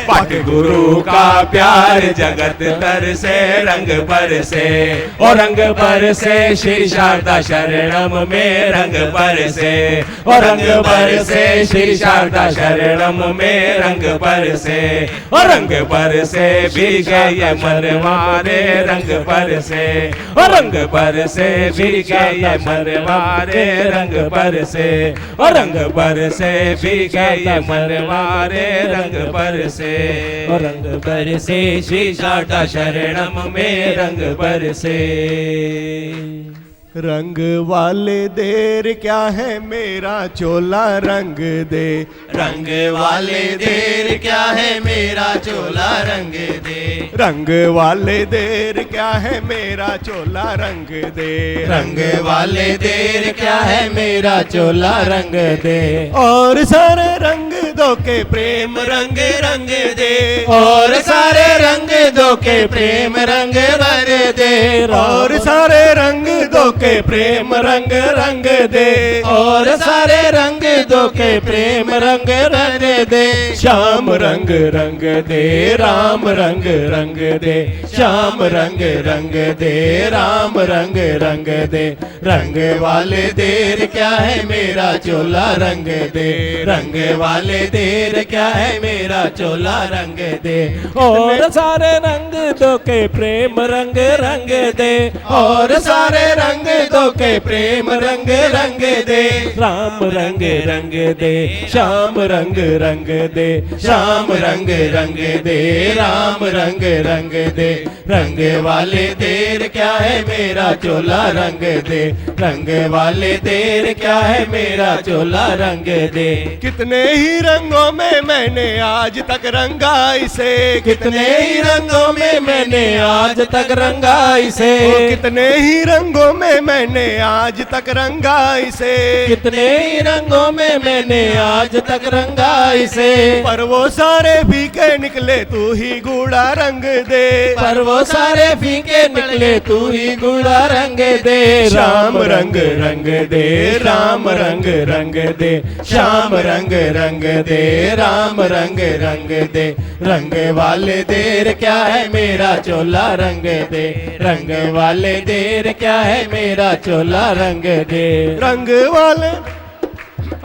पट गुरु का प्यार जगत तर से रंग बरसे, और रंग बरसे श्री शारदा शरणम में रंग बरसे, और रंग बरसे श्री शारदा शरणम में रंग बरसे, और रंग बरसे भी गए मन मारे रंग बरसे, और रंग बरसे भी गए मन मारे रंग बरसे, और रंग बरसे भी गए मन मारे रंग बरसे, और रंग बरसे श्री शारदा शरणम में रंग बरसे। रंग वाले देर क्या है मेरा चोला रंग दे, रंग वाले देर क्या है मेरा चोला रंग दे, रंग वाले देर क्या है मेरा चोला रंग दे, रंग वाले देर क्या है मेरा चोला रंग दे, और सारे रंग दो के प्रेम रंग रंग दे, और सारे रंग दो के प्रेम रंग रंग दे, और सारे रंग दो के प्रेम रंग रंग दे, और सारे रंग दो के प्रेम रंग रंग दे, श्याम रंग रंग दे, राम रंग रंग दे, श्याम रंग रंग दे, राम रंग रंग दे, रंग वाले देर क्या है मेरा चोला रंग दे, रंग वाले देर क्या है मेरा चोला रंग दे, और सारे रंग दो के प्रेम रंग रंग दे, और सारे रंग दो के प्रेम रंग रंग दे, राम रंग रंग दे, श्याम रंग रंग दे, श्याम रंग रंग दे, राम रंग रंग दे, रंग वाले देर क्या है मेरा चोला रंग दे, रंग वाले देर क्या है मेरा चोला रंग दे, कितने ही रंगों में मैंने आज तक रंगा इसे, कितने ही रंगों में मैंने आज तक रंगा इसे, कितने ही रंगों में मैंने आज तक रंगा इसे, कितने ही रंगों में मैंने आज तक रंगा इसे, पर वो सारे फीके निकले तू ही गूढ़ा रंग दे, पर वो सारे फीके निकले तू ही गूढ़ा रंग दे, श्याम रंग रंग दे, राम रंग रंग दे, श्याम रंग रंग दे, राम रंग रंग दे, रंग वाले देर क्या है मेरा चोला रंग दे, रंग वाले देर क्या है मेरा चोला रंग दे, रंग वाले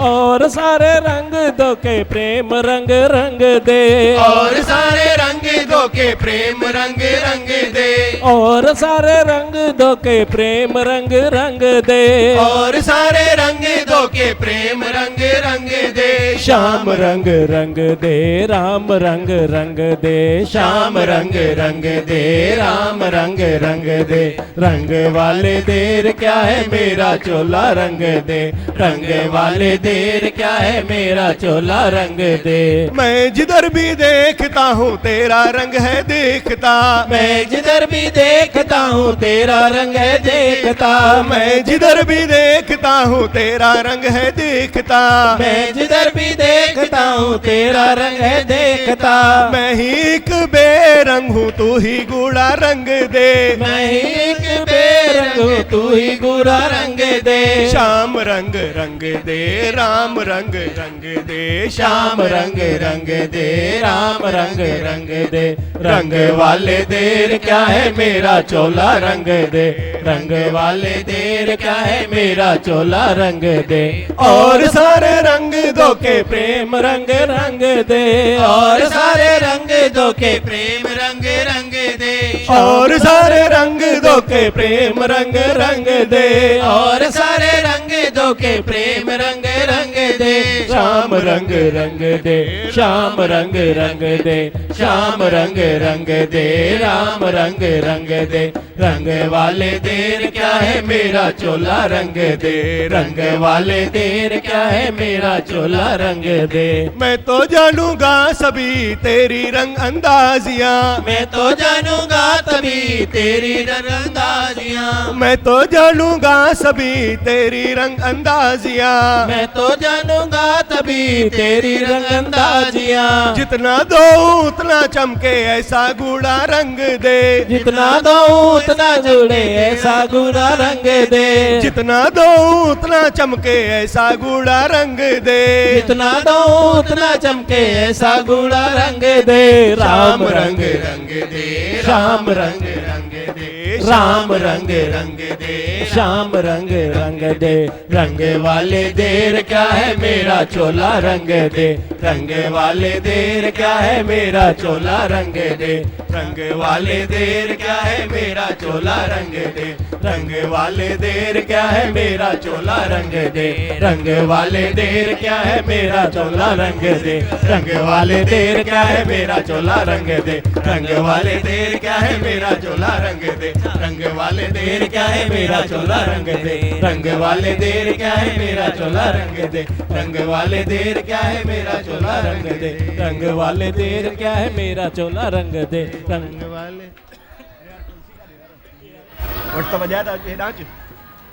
और सारे रंग दो के प्रेम रंग रंग दे, और सारे रंग दो के प्रेम रंग रंग दे, और सारे रंग दो के प्रेम रंग रंग दे, और सारे रंग दो के प्रेम रंग रंग दे, श्याम रंग रंग दे, राम रंग रंग दे, श्याम रंग रंग दे, राम रंग रंग दे, रंग वाले देर क्या है मेरा चोला रंग दे, रंग वाले देर क्या है मेरा चोला रंग दे, मैं जिधर भी देखता हूँ तेरा रंग है देखता, मैं जिधर भी देखता हूँ तेरा रंग है देखता, मैं जिधर भी देखता हूँ तेरा रंग है देखता, मैं जिधर भी देखता हूँ तेरा रंग है देखता, मैं ही एक बेरंग हूँ तू ही गूढ़ा रंग दे, मैं ही एक बेरंग हूँ तू ही गूढ़ा रंग दे, श्याम रंग रंग दे राम रंग रंग दे, श्याम रंग रंग दे राम रंग रंग दे, रंग वाले देर क्या है मेरा चोला रंग दे, रंग वाले देर क्या है मेरा चोला रंग दे, और सारे रंग दो के प्रेम रंग रंग दे, और सारे रंग दो के प्रेम रंग रंग दे, और सारे रंग दो के प्रेम रंग रंग दे, और सारे रंग दो के प्रेम रंग रंग दे, श्याम रंग रंग दे श्याम रंग रंग दे, श्याम रंग रंग दे राम रंग रंग दे, रंग वाले देर क्या है मेरा चोला रंग दे, रंग वाले देर क्या है मेरा चोला रंग दे, मैं तो जानूंगा सभी तेरी रंग अंदाजियां, मैं तो जानूंगा तभी तेरी रंग अंदाजियां, मैं तो जानूंगा सभी तेरी रंग अंदाजियां, मैं तो जानूंगा तभी तेरी रंग अंदाजियां, जितना दो उतना चमके ऐसा गूढ़ा रंग दे, जितना दो उतना जुड़े ऐसा गूढ़ा रंग दे, जितना दो उतना चमके ऐसा गूढ़ा रंग दे, जितना दो उतना चमके ऐसा गूढ़ा रंग दे, राम रंग रंग दे श्याम रंग रंग दे, राम रंग रंग दे श्याम रंग रंग दे, रंग वाले देर क्या है मेरा चोला रंग दे, रंग वाले देर क्या है मेरा चोला रंग दे, रंग वाले देर क्या है मेरा चोला रंग दे, रंग वाले देर क्या है मेरा चोला रंग दे, रंग वाले देर क्या है मेरा चोला रंग दे, रंग वाले देर क्या है मेरा चोला रंग दे, रंग वाले देर क्या है मेरा चोला रंग दे, रंग वाले देर क्या है मेरा चोला रंग दे, रंग वाले देर क्या है मेरा चोला रंग दे, रंग वाले देर क्या है मेरा चोला रंग दे, रंग वाले देर क्या है मेरा चोला रंग दे, रंग वाले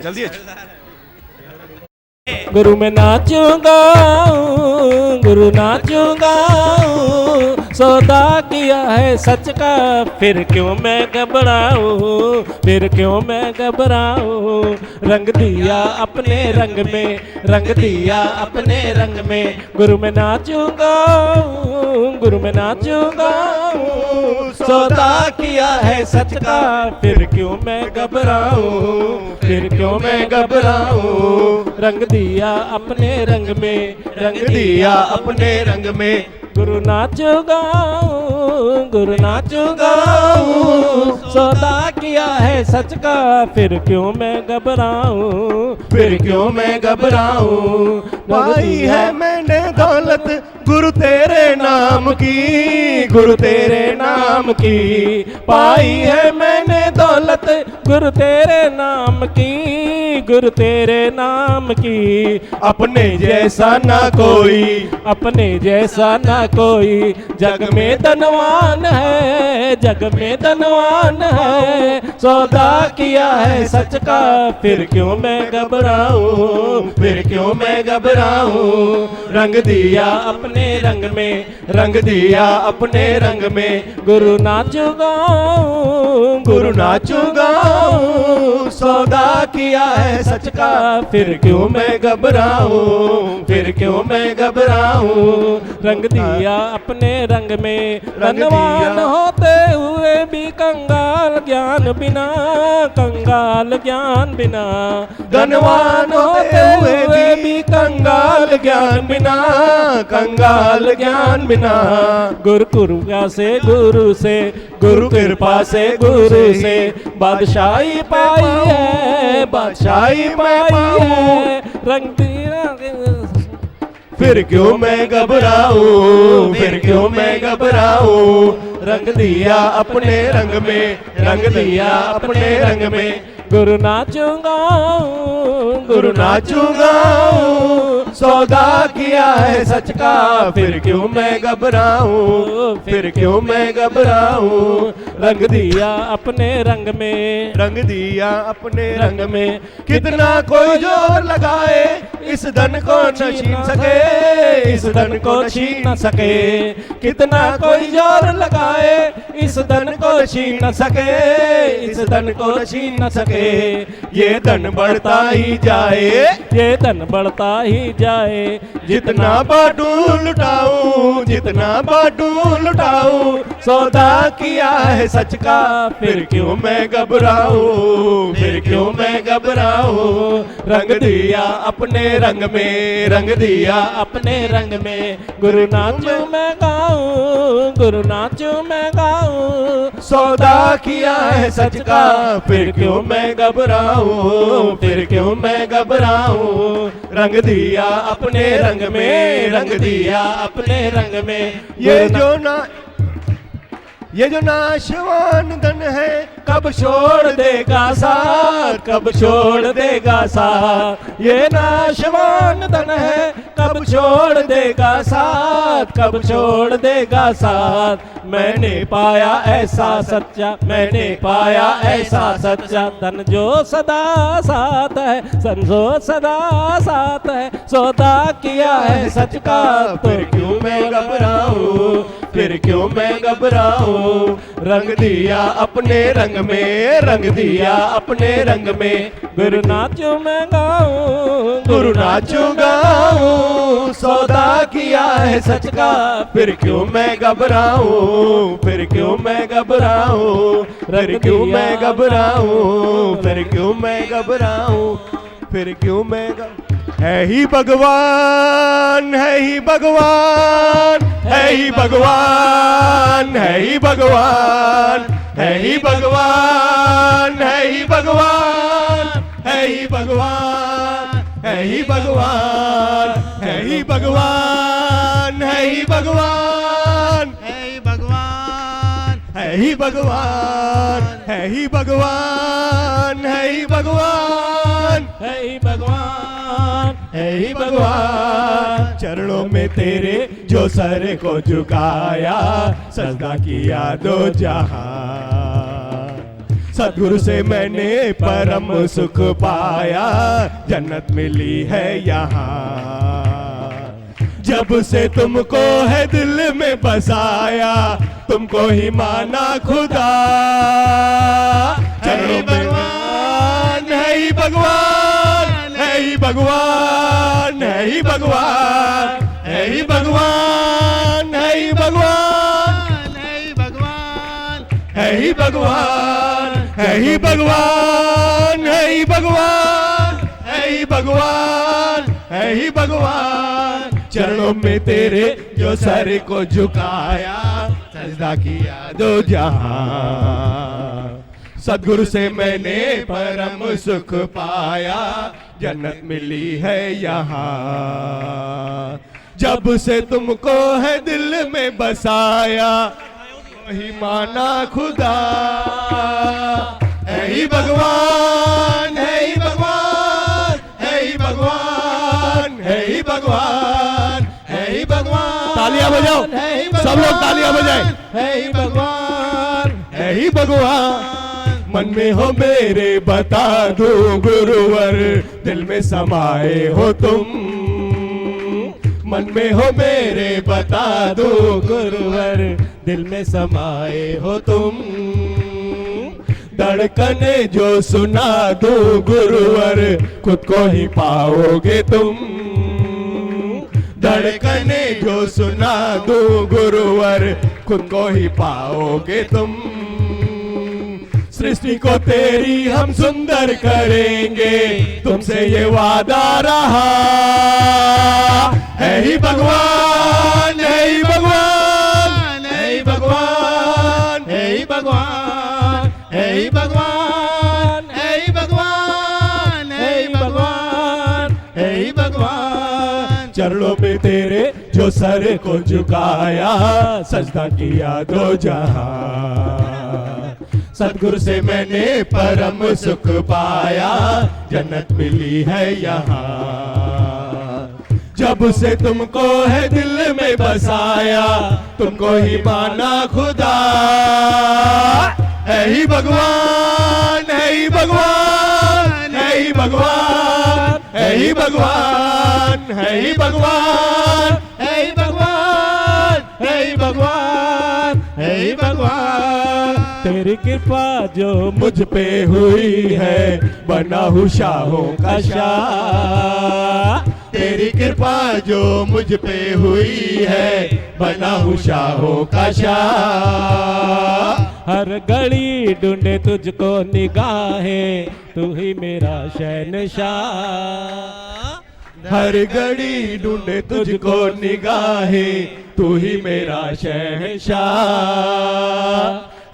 जल्दी गुरु में नाचूंगा गुरु नाचूंगा, सौदा किया है सच का फिर क्यों मैं घबराऊं, फिर क्यों मैं घबराऊं, रंग दिया अपने रंग में, रंग दिया अपने रंग में, गुरु में नाचूंगा गुरु में नाचूंगा, सौदा किया है सच का फिर क्यों मैं घबराऊं, फिर क्यों मैं घबराऊं, रंग दिया अपने रंग में, रंग दिया अपने रंग में, गुरु नाचूंगा गुरु नाचूंगा, सौदा किया है सच का फिर क्यों मैं घबराऊं, फिर क्यों मैं घबराऊं, पाई है मैंने दौलत गुरु तेरे नाम की, गुरु तेरे नाम की, पाई है मैंने दौलत गुरु तेरे नाम की, गुरु तेरे नाम की, अपने जैसा ना कोई, अपने जैसा ना कोई, जग में धनवान है, जग में धनवान है, सौदा किया है सच का फिर क्यों मैं घबराऊं, फिर क्यों मैं घबराऊं, रंग दिया अपने रंग में, रंग दिया अपने रंग में, गुरु नाचूंगा गुरु नाचूंगा, सौदा किया है सच का फिर क्यों मैं घबराऊं, फिर क्यों मैं घबराऊं, रंग दिया अपने रंग में, धनवान होते हुए भी कंगाल ज्ञान बिना, कंगाल ज्ञान बिना, धनवान होते हुए भी कंगाल ज्ञान बिना, कंगाल ज्ञान बिना, गुरु कृपा से गुरु से, गुरु कृपा से गुरु से, बादशाही पाई है, बादशाही पाई है, रंग दिया फिर क्यों मैं घबराऊं, फिर क्यों मैं घबराऊं, रंग दिया अपने रंग में, रंग दिया अपने रंग में, गुरु नाचूंगा गुरु नाचूंगा, सौदा किया है सच का, फिर क्यों मैं घबराऊं, फिर क्यों मैं घबराऊं। रंग दिया अपने रंग में, रंग दिया अपने रंग में, कितना कोई जोर लगाए इस धन को न छीन सके, इस धन को न छीन सके। कितना कोई जोर लगाए इस धन को छीन न सके, इस धन को न छीन न सके। ये धन बढ़ता ही जाए, ये धन बढ़ता ही जाए। जितना बांटूं लुटाऊं, जितना बांटूं लुटाऊं। सौदा किया है सच का, फिर क्यों मैं घबराऊं, फिर क्यों मैं घबराऊं। रंग दिया अपने रंग में, रंग दिया अपने रंग में। गुरु नाचूं मैं गाऊं, गुरु नाचूं मैं गाऊं। सौदा किया है सच का, फिर क्यों मैं घबराऊं, फिर क्यों मैं घबराऊं। रंग दिया अपने रंग में, रंग दिया अपने रंग में। ये जो नाशवान धन है, कब छोड़ देगा साथ, कब छोड़ देगा साथ। ये नाशवान धन है, कब छोड़ देगा साथ, कब छोड़ देगा साथ। मैंने पाया ऐसा सच्चा, मैंने पाया ऐसा सच्चा। धन जो सदा साथ है, सन जो सदा साथ है। सौदा किया है सच का, फिर क्यों मैं घबराऊं, फिर क्यों मैं घबराऊं। रंग दिया अपने रंग में, रंग दिया अपने रंग में। गुरु नाचूं मैं गाऊं, गुरु नाचूं गाऊं। सौदा किया है सच का, फिर क्यों मैं घबराऊं, फिर क्यों मैं घबराऊं। फिर क्यों मैं घबराऊं, फिर क्यों मैं घबराऊं, फिर क्यों मैं है ही भगवान, है ही भगवान, है ही भगवान, है ही भगवान, है ही भगवान, है ही भगवान, है ही भगवान, है ही भगवान, है ही भगवान, है ही भगवान, है ही भगवान, है ही भगवान, है ही भगवान, है ही भगवान, है ही भगवान, है ही भगवान। चरणों में तेरे जो सर को झुकाया, सजदा किया दो जहां। सद्गुरु से मैंने परम सुख पाया, जन्नत मिली है यहाँ। जब से तुमको है दिल में बसाया, तुमको ही माना खुदा। चरणों में भगवान, है ही भगवान, है ही भगवान, है ही भगवान, है ही भगवान, है ही भगवान, है ही भगवान, है ही भगवान, है ही भगवान, है ही भगवान, है ही भगवान, है ही भगवान। चरणों में तेरे जो सर को झुकाया, सजदा किया दो जहां। सद्गुरु से मैंने परम सुख पाया, जन्नत मिली है यहाँ। जब से तुमको है दिल में बसाया, वही माना खुदा। है ही भगवान, है ही भगवान, है ही भगवान, है ही भगवान, है ही भगवान। तालियां बजाओ, सब लोग तालियां बजाएं। है ही भगवान, है ही भगवान। मन में हो मेरे बता दो गुरुवर, दिल में समाए हो तुम। मन में हो मेरे बता दो गुरुवर, दिल में समाए हो तुम। धड़कने जो सुना दो गुरुवर, खुद को ही पाओगे तुम। धड़कने जो सुना दो गुरुवर, खुद को ही पाओगे तुम। सृष्टि को तेरी हम सुंदर करेंगे, तुमसे ये वादा रहा। है ही भगवान, है ही भगवान, है ही भगवान, है ही भगवान, है ही भगवान, है ही भगवान, है ही भगवान, है ही भगवान। चरणों में तेरे जो सर को झुकाया, सजदा किया दो जहां। सद्गुरु से मैंने परम सुख पाया, जन्नत मिली है यहाँ। जब से तुमको है दिल में बसाया, तुमको ही माना खुदा। है ही भगवान, है ही भगवान, है ही भगवान, है ही भगवान, है ही भगवान, है ही भगवान, है ही भगवान, है ही भगवान। तेरी कृपा जो मुझ पे हुई है, बना हूँ शाहों का शाह। तेरी कृपा जो मुझ पे हुई है, बना हूँ शाहों का शाह। हर घड़ी ढूंढे तुझको निगाहें, तू ही मेरा शहनशाह। हर घड़ी ढूंढे तुझको निगाहें, तू ही मेरा शहनशाह।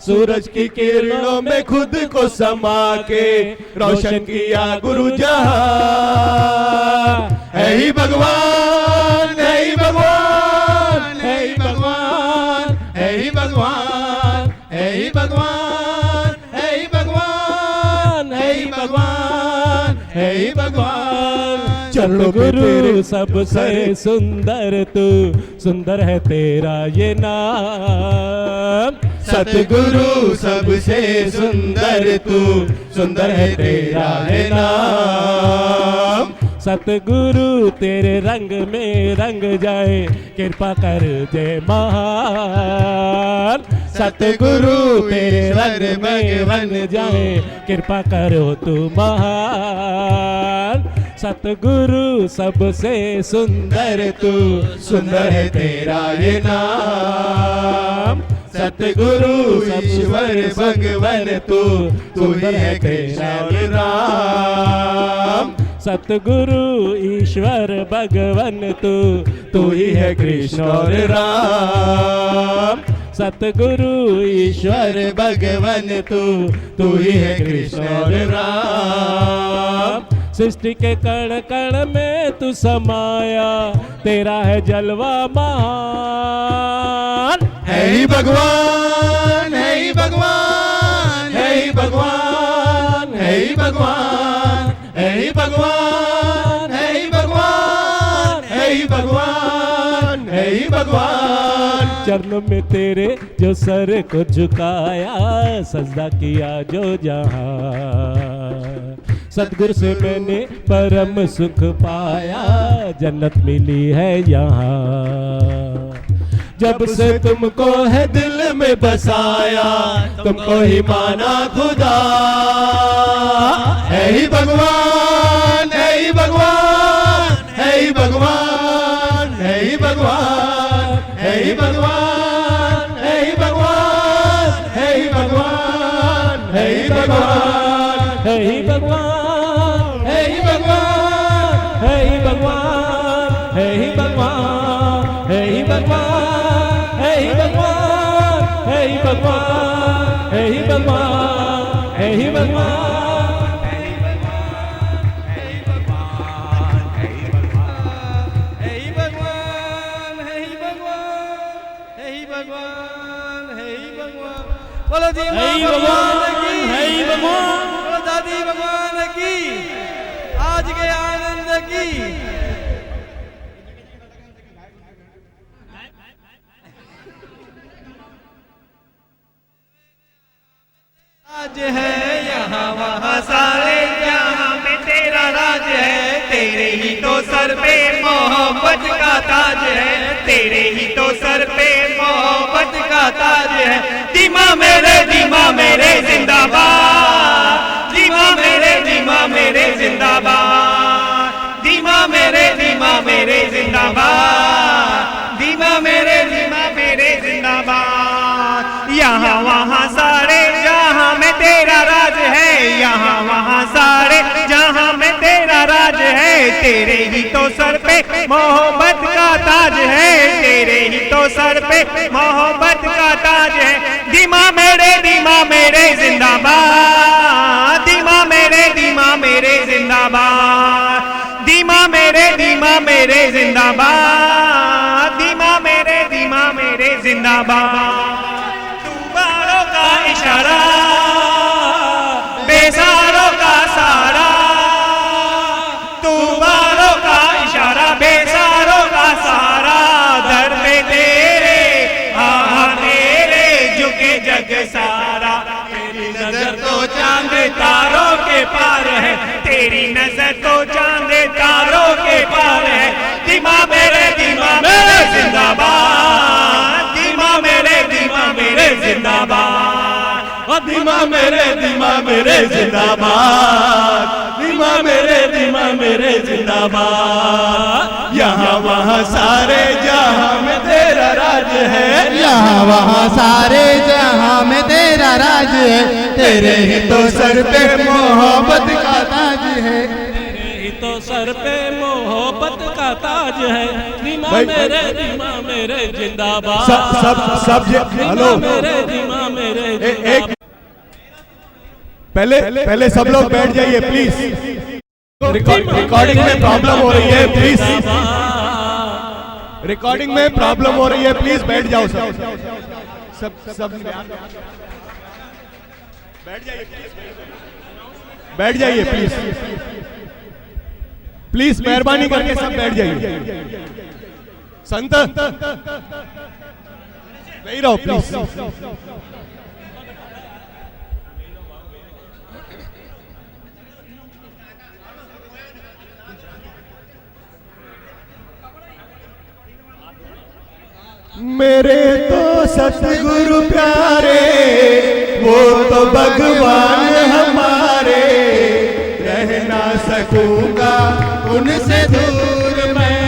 सूरज की किरणों में खुद को समा के रोशन किया गुरु जहां। है ही भगवान, है ही भगवान, है ही भगवान, है ही भगवान, है ही भगवान, है ही भगवान, है ही भगवान, है ही भगवान। चलो गुरु सबसे सुंदर तू, सुंदर है तेरा ये नाम। सतगुरु सबसे सुंदर तू, सुंदर है तेरा ये नाम। सतगुरु तेरे रंग में रंग जाए, कृपा कर दे महान। सतगुरु तेरे रंग में रंग जाए, कृपा करो तू महान। सतगुरु सबसे सुंदर तू, सुंदर है तेरा ये नाम। सतगुरु ईश्वर भगवन तू, तू ही है कृष्ण और राम। सतगुरु ईश्वर भगवन तू, तू ही है कृष्ण और राम। सतगुरु ईश्वर भगवन तू, तू ही है कृष्ण और राम। सृष्टि के कण कण में तू समाया, तेरा है जलवा महान। है ही भगवान, है ही भगवान, है ही भगवान, है ही भगवान, है ही भगवान, है ही भगवान, है ही भगवान, है ही भगवान। चरणों में तेरे जो सर को झुकाया, सजदा किया जो जहां। सतगुरु से मैंने परम सुख पाया, जन्नत मिली है यहाँ। जब से तुमको है दिल में बसाया, तुमको ही माना खुदा। है ही भगवान, है ही भगवान, है ही भगवान, है ही भगवान, है ही भगवान, है ही भगवान, है ही भगवान, है ही भगवान, है ही भगवान, है ही भगवान, है ही भगवान, है ही भगवान, है ही भगवान, है ही भगवान, है ही भगवान, है ही भगवान, है ही भगवान। बोलो जी भगवान की, है ही भगवान। बोलो दादी भगवान की, आज के आनंद की। आज है यहाँ वहाँ सारे जहाँ में तेरा राज है। तेरे ही तो सर पे मोहब्बत का ताज है, तेरे ही तो सर पे मोहब्बत का ताज है। दीमा मेरे जिंदाबाद, दीमा मेरे जिंदाबाद, दीमा मेरे जिंदाबाद, दीमा मेरे जिंदाबाद। यहाँ वहाँ सारे जहाँ में तेरा राज है, यहाँ वहाँ सारे जहाँ में तेरा राज है। तेरे ही तो सर पे मोहब्बत का ताज है, तेरे ही तो सर पे मोहब्बत का ताज है। दीमा मेरे जिंदाबाद, दीमा मेरे जिंदाबाद, दीमा मेरे जिंदाबाद, दीमा मेरे जिंदाबाद। तूबारों का इशारा, बेसारों का सारा, तूबारों का इशारा, बेसारों है सारा, तेरी नजर तो चांद तारों के पार है, तेरी नजर तो चांद तारों के पार है। दीमा मेरे जिंदाबाद, दीमा मेरे जिंदाबाद, दीमा मेरे जिंदाबाद, दीमा मेरे जिंदाबाद। यहाँ वहाँ सारे जहाँ में तेरा राज है, यहाँ वहाँ सारे जहाँ में तेरा राज है, तेरे ही तो सर पे मोहब्बत का ताज है, तेरे ही तो सर पे मोहब्बत का ताज है। दीमा मेरे जिंदाबाद, सब हेलो, दीमा मेरे एक पहले सब लोग बैठ जाइए प्लीज, रिकॉर्डिंग में प्रॉब्लम हो रही है प्लीज, रिकॉर्डिंग में प्रॉब्लम हो रही है प्लीज बैठ जाओ सब बैठ जाइए प्लीज मेहरबानी करके सब बैठ जाइए। संत नहीं रहो प्लीज। मेरे तो सतगुरु प्यारे, वो तो भगवान हमारे, रह ना सकूंगा उनसे दूर मैं।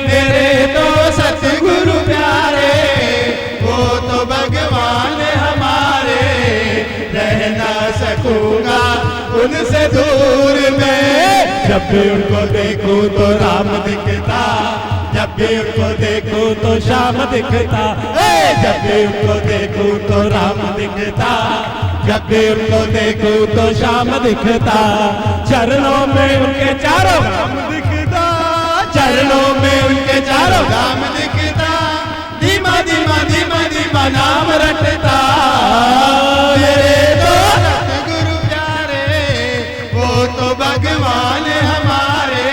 मेरे तो सतगुरु प्यारे, वो तो भगवान हमारे, रह ना सकूंगा उनसे दूर मैं। जब भी उनको देखूं तो राम दिखता, जब भी उनको देखूं तो श्याम दिखता, जब भी उनको देखूं तो राम दिखता, जब भी उनको देखूं तो श्याम दिखता। चरणों में उनके चारों धाम दिखता, चरणों में उनके चारों धाम दिखता, धीमा धीमा धीमा धीमा नाम रटता। मेरे तो सतगुरु प्यारे, वो तो भगवान हमारे,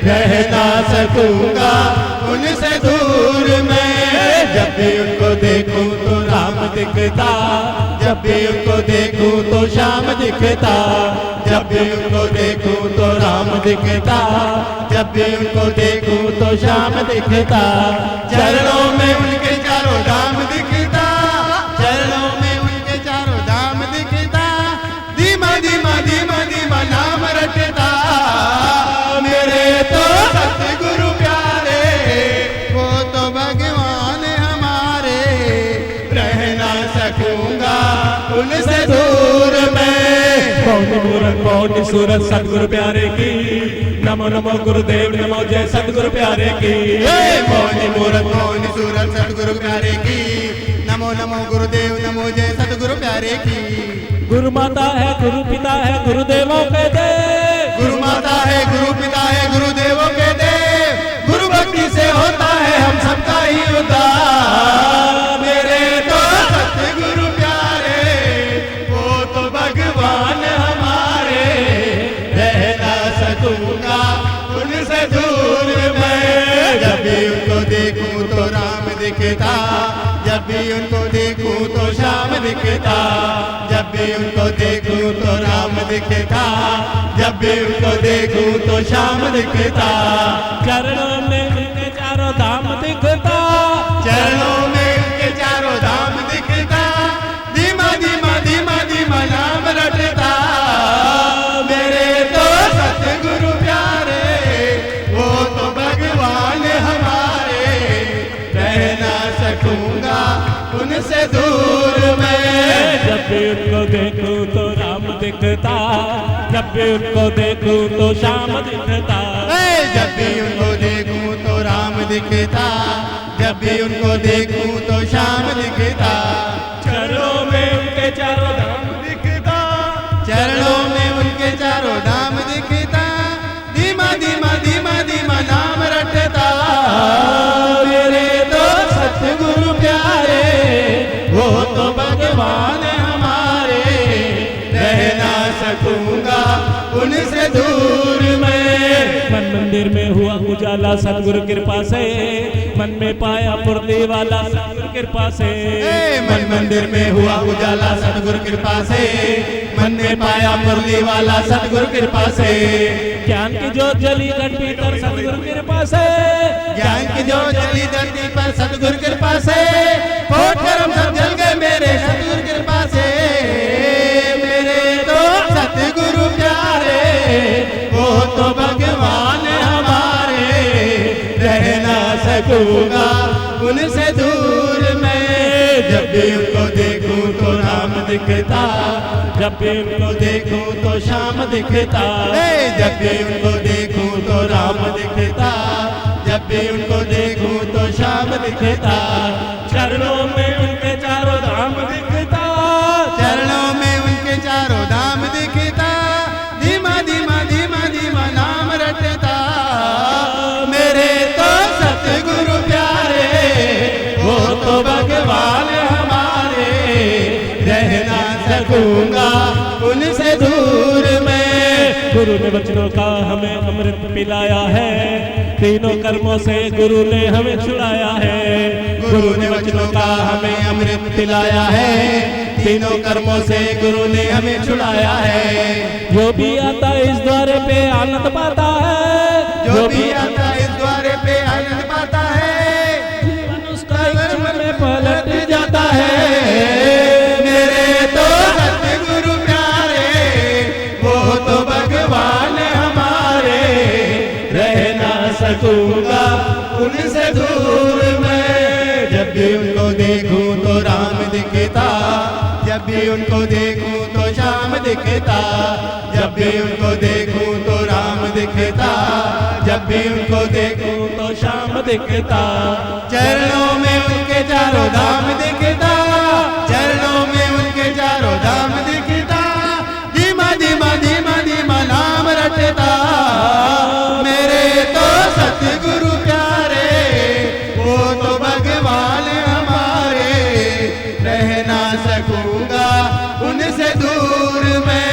रह ना सकूंगा उनसे दूर मैं। जब भी उनको देखूं तो राम दिखता, जब भी उनको देखूं तो श्याम दिखता, जब भी उनको देखूं तो राम दिखता, जब भी उनको देखूं तो श्याम दिखता। चरणों में उनके चारों धाम दिखता, चरणों में उनके चारों धाम दिखता, धीमा धीमा धीमा धीमा नाम रटता। मेरे तो सतगुरु प्यारे, वो तो भगवान हमारे, रह ना सकूंगा उनसे दूर मैं। कौन मूरत कौन सूरत सतगुरु प्यारे की, नमो नमो गुरुदेव नमो जय सतगुरु प्यारे की। कौन मूरत कौन सूरत सतगुरु प्यारे की, नमो नमो गुरुदेव नमो जय सतगुरु प्यारे की। गुरु माता है गुरु पिता है गुरुदेवों के देव, गुरु माता है गुरु पिता है गुरुदेवों के देव, गुरु भक्ति से होता है हम सबका ही उद्धार। मेरे तो सतगुरु प्यारे, वो तो भगवान हमारे, रह ना सकूंगा उनसे दूर मैं। जब भी उनको देखूं तो राम दिखता, जब भी उनको देखूं तो श्याम दिखता, जब भी उनको देखूं तो राम दिखता, जब भी उनको देखूं तो श्याम दिखता। चरणों में उनके चारों धाम दिखता, चरणों में उनके चारों धाम दिखता, धीमा धीमा धीमा धीमा नाम रटता। मेरे तो सतगुरु प्यारे, वो तो भगवान हमारे, रह ना सकूंगा उनसे दूर मैं। जब भी उनको देखूं तो राम दिखता, जब भी उनको देखूं तो श्याम दिखता, जब भी उनको देखूं तो राम दिखता, जब भी उनको देखूं तो श्याम दिखता। चरणों में उनके चारों धाम दिखता, चरणों में उनके चारों धाम दिखता, धीमा धीमा धीमा धीमा नाम रटता। मेरे तो सतगुरु प्यारे, वो तो भगवान हमारे, रह ना सकूंगा उनसे दूर मैं। मन मंदिर में हुआ उजाला सतगुरु कृपा से, मन में पाया पूर्ति वाला सतगुरु कृपा से। मन मंदिर में हुआ उजाला सतगुरु कृपा से, मन में पाया मुरली वाला सतगुरु कृपा से। ज्ञान की जोत जली घट भीतर सतगुरु कृपा से, ज्ञान की जोत जली धरती पर सतगुरु कृपा से। कोट कर्म सब जल गए मेरे सतगुरु कृपा से। मेरे तो सतगुरु प्यारे, वो तो भगवान हमारे। रह ना सकूंगा उनसे दूर मैं, जब भी उनको देखूं तो राम दिखता, जब भी उनको देखूं तो शाम दिखता। जब भी उनको देखूं तो राम दिखता, जब भी उनको देखूं तो शाम दिखता। चरणों में उनके चारों धाम दिखता, चरणों में उनके चारों धाम दिखता। धीमा धीमा धीमा धीमा नाम रटता। मेरे तो सतगुरु प्यारे, वो तो भगवान हमारे। रह ना सकूंगा उनसे दूर मैं। गुरु ने वचनों का हमें अमृत पिलाया है, तीनों कर्मों से गुरु ने हमें छुड़ाया है। गुरु ने वचनों का हमें अमृत पिलाया है, तीनों कर्मों से गुरु ने हमें छुड़ाया है। जो भी आता इस द्वारे पे आनंद पाता है, जो भी आता इस द्वारे पे आनंद पाता है। जीवन उसका इच्छा में पलट जाता है। मेरे तो सतगुरु प्यारे, वो तो भगवान हमारे। रह ना सकूंगा उनसे दूर मैं, जब भी उनको देखूं तो राम दिखता, जब भी उनको देखूं तो शाम दिखता। जब भी उनको देखूं तो राम दिखता, जब भी उनको देखूं तो शाम दिखता। चरणों में उनके चारों धाम दिखता, चरणों में उनके चारों धाम दिखता। धीमा धीमा धीमा धीमा नाम रटता। मेरे तो सतगुरु प्यारे, वो तो भगवान हमारे। रह ना सकूंगा उनसे दूर मैं।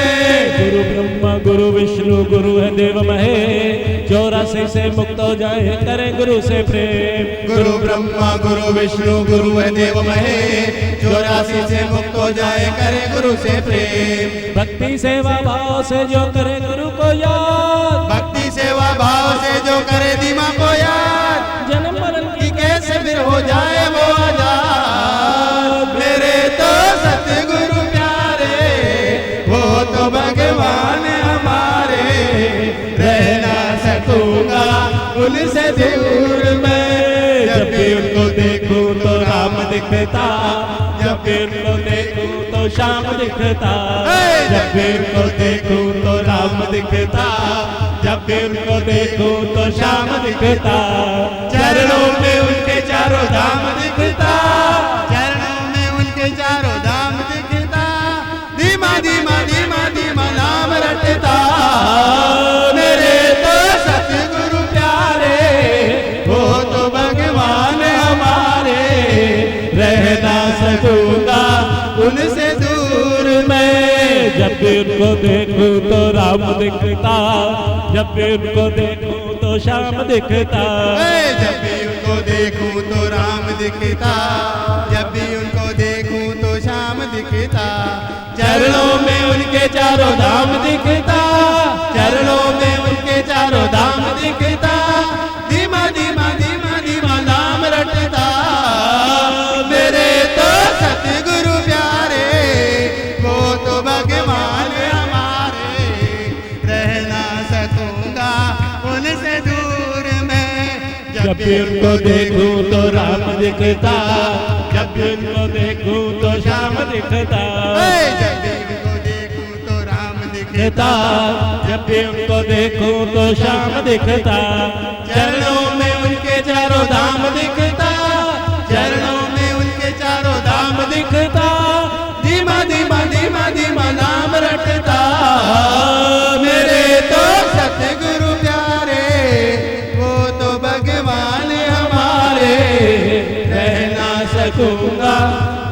गुरु ब्रह्मा गुरु विष्णु गुरु है देव महेश, 84 से मुक्त हो जाए करें गुरु से प्रेम। गुरु ब्रह्मा गुरु विष्णु गुरु है देव महेश, 84 से मुक्त हो जाए करे गुरु से प्रेम। भक्ति सेवा भाव से जो करे गुरु को याद, भक्ति सेवा भाव से जो करे धीमा को याद। जन्म मरण की कैसे फिर हो जाए वो आजाद। मेरे तो सतगुरु प्यारे, वो तो भगवान हमारे। रह ना सकूंगा उनसे दूर मैं, जब भी उनको देखूं तो राम दिखता, जब भी उनको देखूं तो शाम दिखता। जब भी उनको देखूं तो राम दिखता, जब भी उनको देखूं तो शाम दिखता। चरणों में उनके चारों धाम दिखता, चरणों में उनके चारों धाम दिखता। धीमा धीमा धीमा धीमा नाम रटता। मेरे तो सतगुरु प्यारे, वो तो भगवान हमारे। रह ना सकूंगा उनसे दूर मैं, जब भी उनको देखूं तो राम दिखता, जब भी उनको देखूं तो शाम दिखता। जब भी उनको देखूं तो राम दिखता, जब भी उनको देखूं तो शाम दिखता। चरणों में उनके चारों धाम दिखता, चरणों में उनके चारों धाम दिखता। धीमा धीमा धीमा धीमा नाम रटता। मेरे तो सतगुरु प्यारे, वो तो भगवान हमारे। रह ना सकूंगा उनसे दूर मैं, जब भी उनको देखूं तो राम दिखता, जब भी उनको देखूं तो शाम दिखता। जब भी उनको देखूं तो राम दिखता, जब भी उनको देखूं तो शाम दिखता। चरणों में उनके चारों धाम दिखता, चरणों में उनके चारों धाम दिखता। धीमा धीमा धीमा धीमा नाम रटता। मेरे तो सतगुरु प्यारे, वो तो भगवान हमारे। रह ना सकूंगा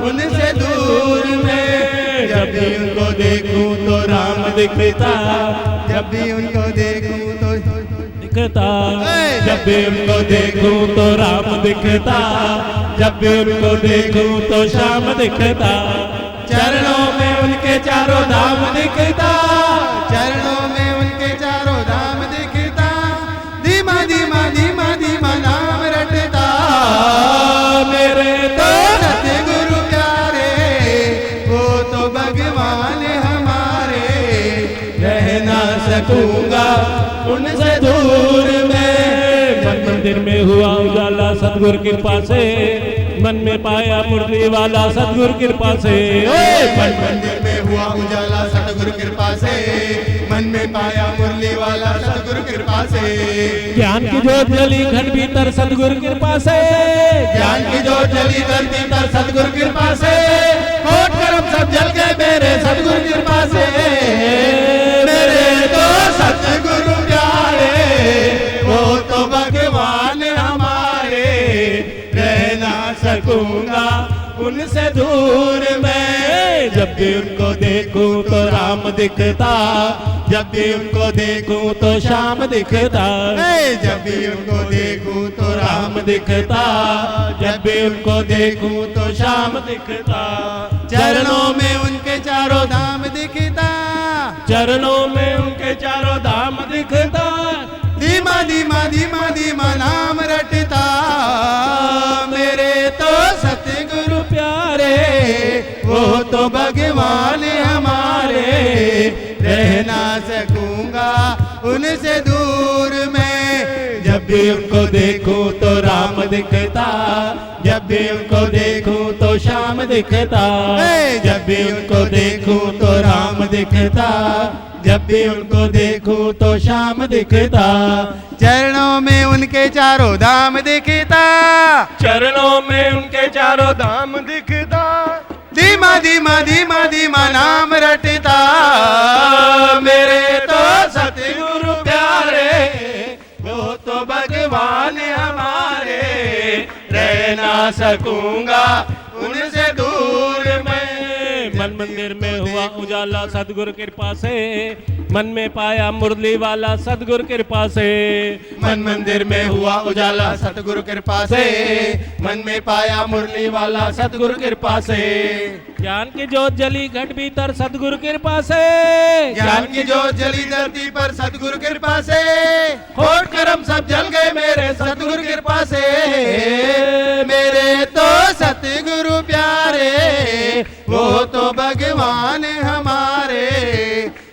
उनसे दूर मैं, जब भी उनको देखूं तो राम दिखता, जब भी उनको देखूं तो दिखता, जब भी उनको देखूं तो राम दिखता, जब भी उनको देखूं तो श्याम दिखता, चरणों में उनके चारों धाम दिखता, चरणों में उनके चारों धाम दिखता, धीमा धीमा धीमा धीमा नाम रटता, मेरे तो सतगुरु प्यारे वो तो भगवान हमारे, रह ना सकूंगा उनसे दूर में। मन मंदिर में हुआ उजाला सतगुरु कृपा से, मन में पाया मुरली वाला सतगुरु कृपा से। मन मंदिर में हुआ उजाला सतगुरु कृपा से, मन में पाया मुरली वाला सतगुरु कृपा से। ज्ञान की जोत जली घट भीतर सतगुरु कृपा से, ज्ञान की जोत जली घट भीतर सतगुरु कृपा से, कोट कर्म सब जल गए मेरे सतगुरु कृपा से, मेरे तो सतगुरु प्यारे वो तो भगवान हमारे, रह ना सकूंगा उनसे दूर मैं। जब भी उनको देखूं तो राम दिखता, जब भी उनको देखूं तो श्याम दिखता, जब भी उनको देखूं तो राम दिखता, जब भी उनको देखूं तो श्याम दिखता, चरणों में उनके चारों धाम दिखता, चरणों में उनके चारों धाम दिखता, धीमा धीमा धीमा धीमा नाम रटता, मेरे तो सतगुरु प्यारे वो तो भगवान हमारे, रह ना सकूंगा उनसे दूर मैं। जब भी उनको देखूं तो राम दिखता, जब भी उनको देखूं तो श्याम दिखता, जब भी उनको देखूं तो राम दिखता, जब भी उनको देखूं तो श्याम दिखता, चरणों में उनके चारों धाम दिखता, चरणों में उनके चारों धाम दिखता, धीमा धीमा धीमा धीमा नाम रटता, मेरे तो सतगुरु प्यारे वो तो भगवान हमारे, रह ना सकूंगा उनसे दूर मैं। मन मंदिर में हुआ उजाला सतगुरु कृपा से, मन में पाया मुरली वाला सतगुरु कृपा से, मन मंदिर में हुआ उजाला सतगुरु कृपा से, मन में पाया मुरली वाला सतगुरु कृपा से। ज्ञान की जोत जली घट भीतर सतगुरु कृपा से, ज्ञान की जोत जली धरती पर सतगुरु कृपा से, होठ कर्म सब जल गए मेरे सतगुरु कृपा से, मेरे तो सतगुरु प्यारे वो तो भगवान हमारे,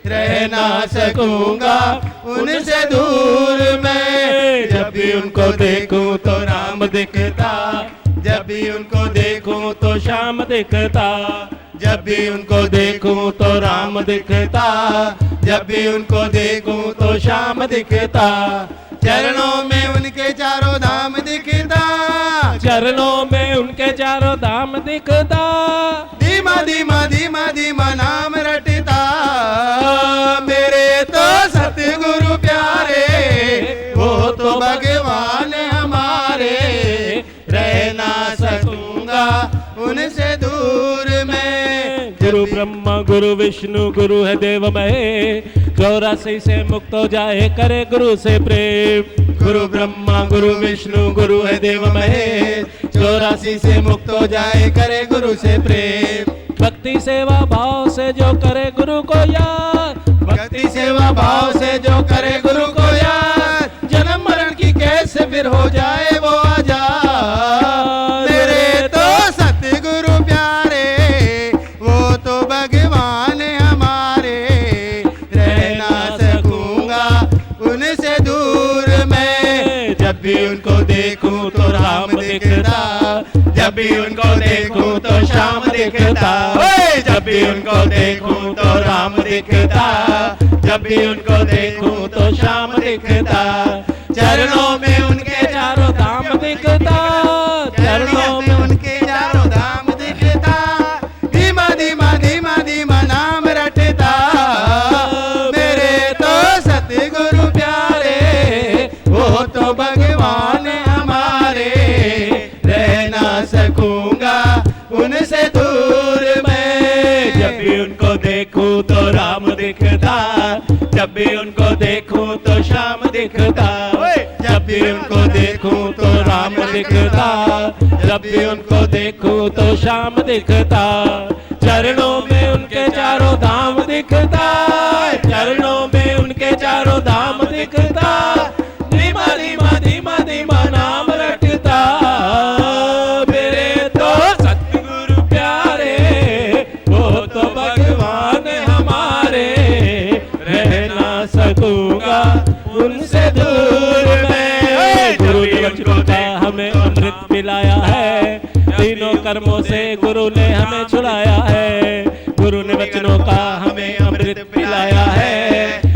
रह ना सकूंगा उनसे दूर मैं। जब भी उनको देखूं तो राम दिखता, जब भी उनको देखूं तो श्याम दिखता, जब भी उनको देखूं तो राम दिखता, जब भी उनको देखूं तो श्याम दिखता, चरणों में उनके चारों धाम दिखता, चरणों में उनके चारों धाम दिखता, धीमा धीमा धीमा धीमा नाम रटता, मेरे तो सतगुरु प्यारे वो तो भगवान हमारे, रह ना सकूंगा उनसे दूर मैं। गुरु ब्रह्मा गुरु विष्णु गुरु है देव महे, 84 से मुक्त हो जाए करे गुरु से प्रेम। गुरु ब्रह्मा गुरु विष्णु गुरु है देव महे, 84 से मुक्त हो जाए करे गुरु से प्रेम। भक्ति सेवा भाव से जो करे गुरु को याद, भक्ति सेवा भाव से जो करे गुरु को याद, जन्म मरण की कैसे फिर हो जाए वो आजाद, मेरे तो सतगुरु प्यारे वो तो भगवान हमारे, रह ना सकूंगा उनसे दूर मैं। जब भी उनको देखूं तो राम दिखता, जब भी उनको देखूं तो श्याम दिखता, जब भी उनको देखूं तो राम दिखता, जब भी उनको देखूं तो श्याम दिखता, चरणों में उनके चारों धाम दिखता, चरणों में उनके चारों धाम दिखता, धीमा धीमा धीमा धीमा नाम रटता, मेरे तो सतगुरु प्यारे वो तो भगवान हमारे, रह ना सकूंगा उनसे दूर मैं। जब भी उनको देखूं तो राम दिखता, जब भी उनको देखूं तो श्याम दिखता, दिखता, जब भी उनको देखूं तो राम दिखता, जब भी उनको देखूं तो श्याम दिखता, चरणों में उनके चारों धाम दिखता, चरणों में उनके चारों धाम दिखता, धीमा धीमा धीमा धीमा नाम रटता, मेरे तो सतगुरु प्यारे, वो तो भगवान हमारे, रह ना सकूंगा उनसे दूर मैं। गुरु ने वचनों का हमें अमृत पिलाया है, तीनों कर्मों से गुरु ने हमें छुड़ाया है, गुरु ने वचनों का हमें अमृत पिलाया है,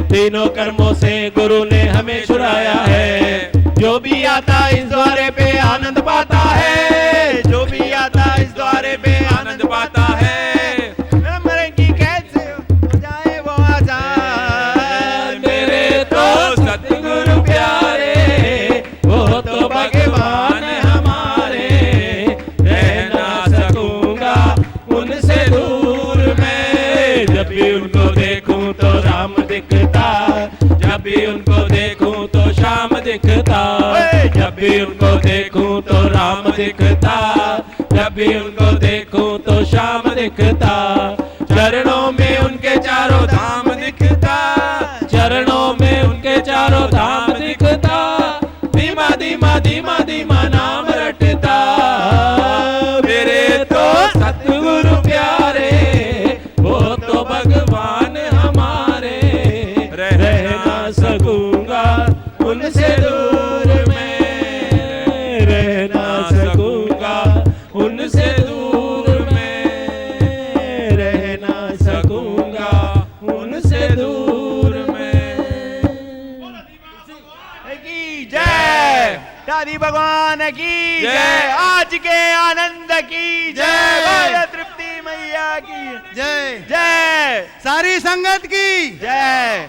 तीनों कर्मों से गुरु ने हमें छुड़ाया है। जो भी आता इस द्वारे पे आनंद पाता है, जो भी आता इस द्वारे पे आनंद पाता है, मरे की कैसे हो जाए वो आजाद, मेरे तो सतगुरु प्यारे, वो तो भगवान हमारे, रह ना सकूंगा उनसे दूर मैं। जब भी उनको देखूं तो राम दिखता, जब भी उनको देखूं तो श्याम दिखता, जब भी उनको देखूं तो राम दिखता, जब भी उनको देखूं तो श्याम दिखता, चरणों में उनके चारों धाम दिखता, चरणों में उनके चारों धाम दिखता, धीमा धीमा धीमा धीमा नाम रटता, मेरे तो सतगुरु प्यारे, वो तो भगवान हमारे, रह ना सकूंगा उनसे दूर मैं, रह ना सकूंगा उनसे दूर मैं, रह ना सकूंगा उनसे दूर मैं। की जय, दादी भगवान की जय, आज के आनंद की जय, बोलो तृप्ति मैया की जय, जय सारी संगत की जय।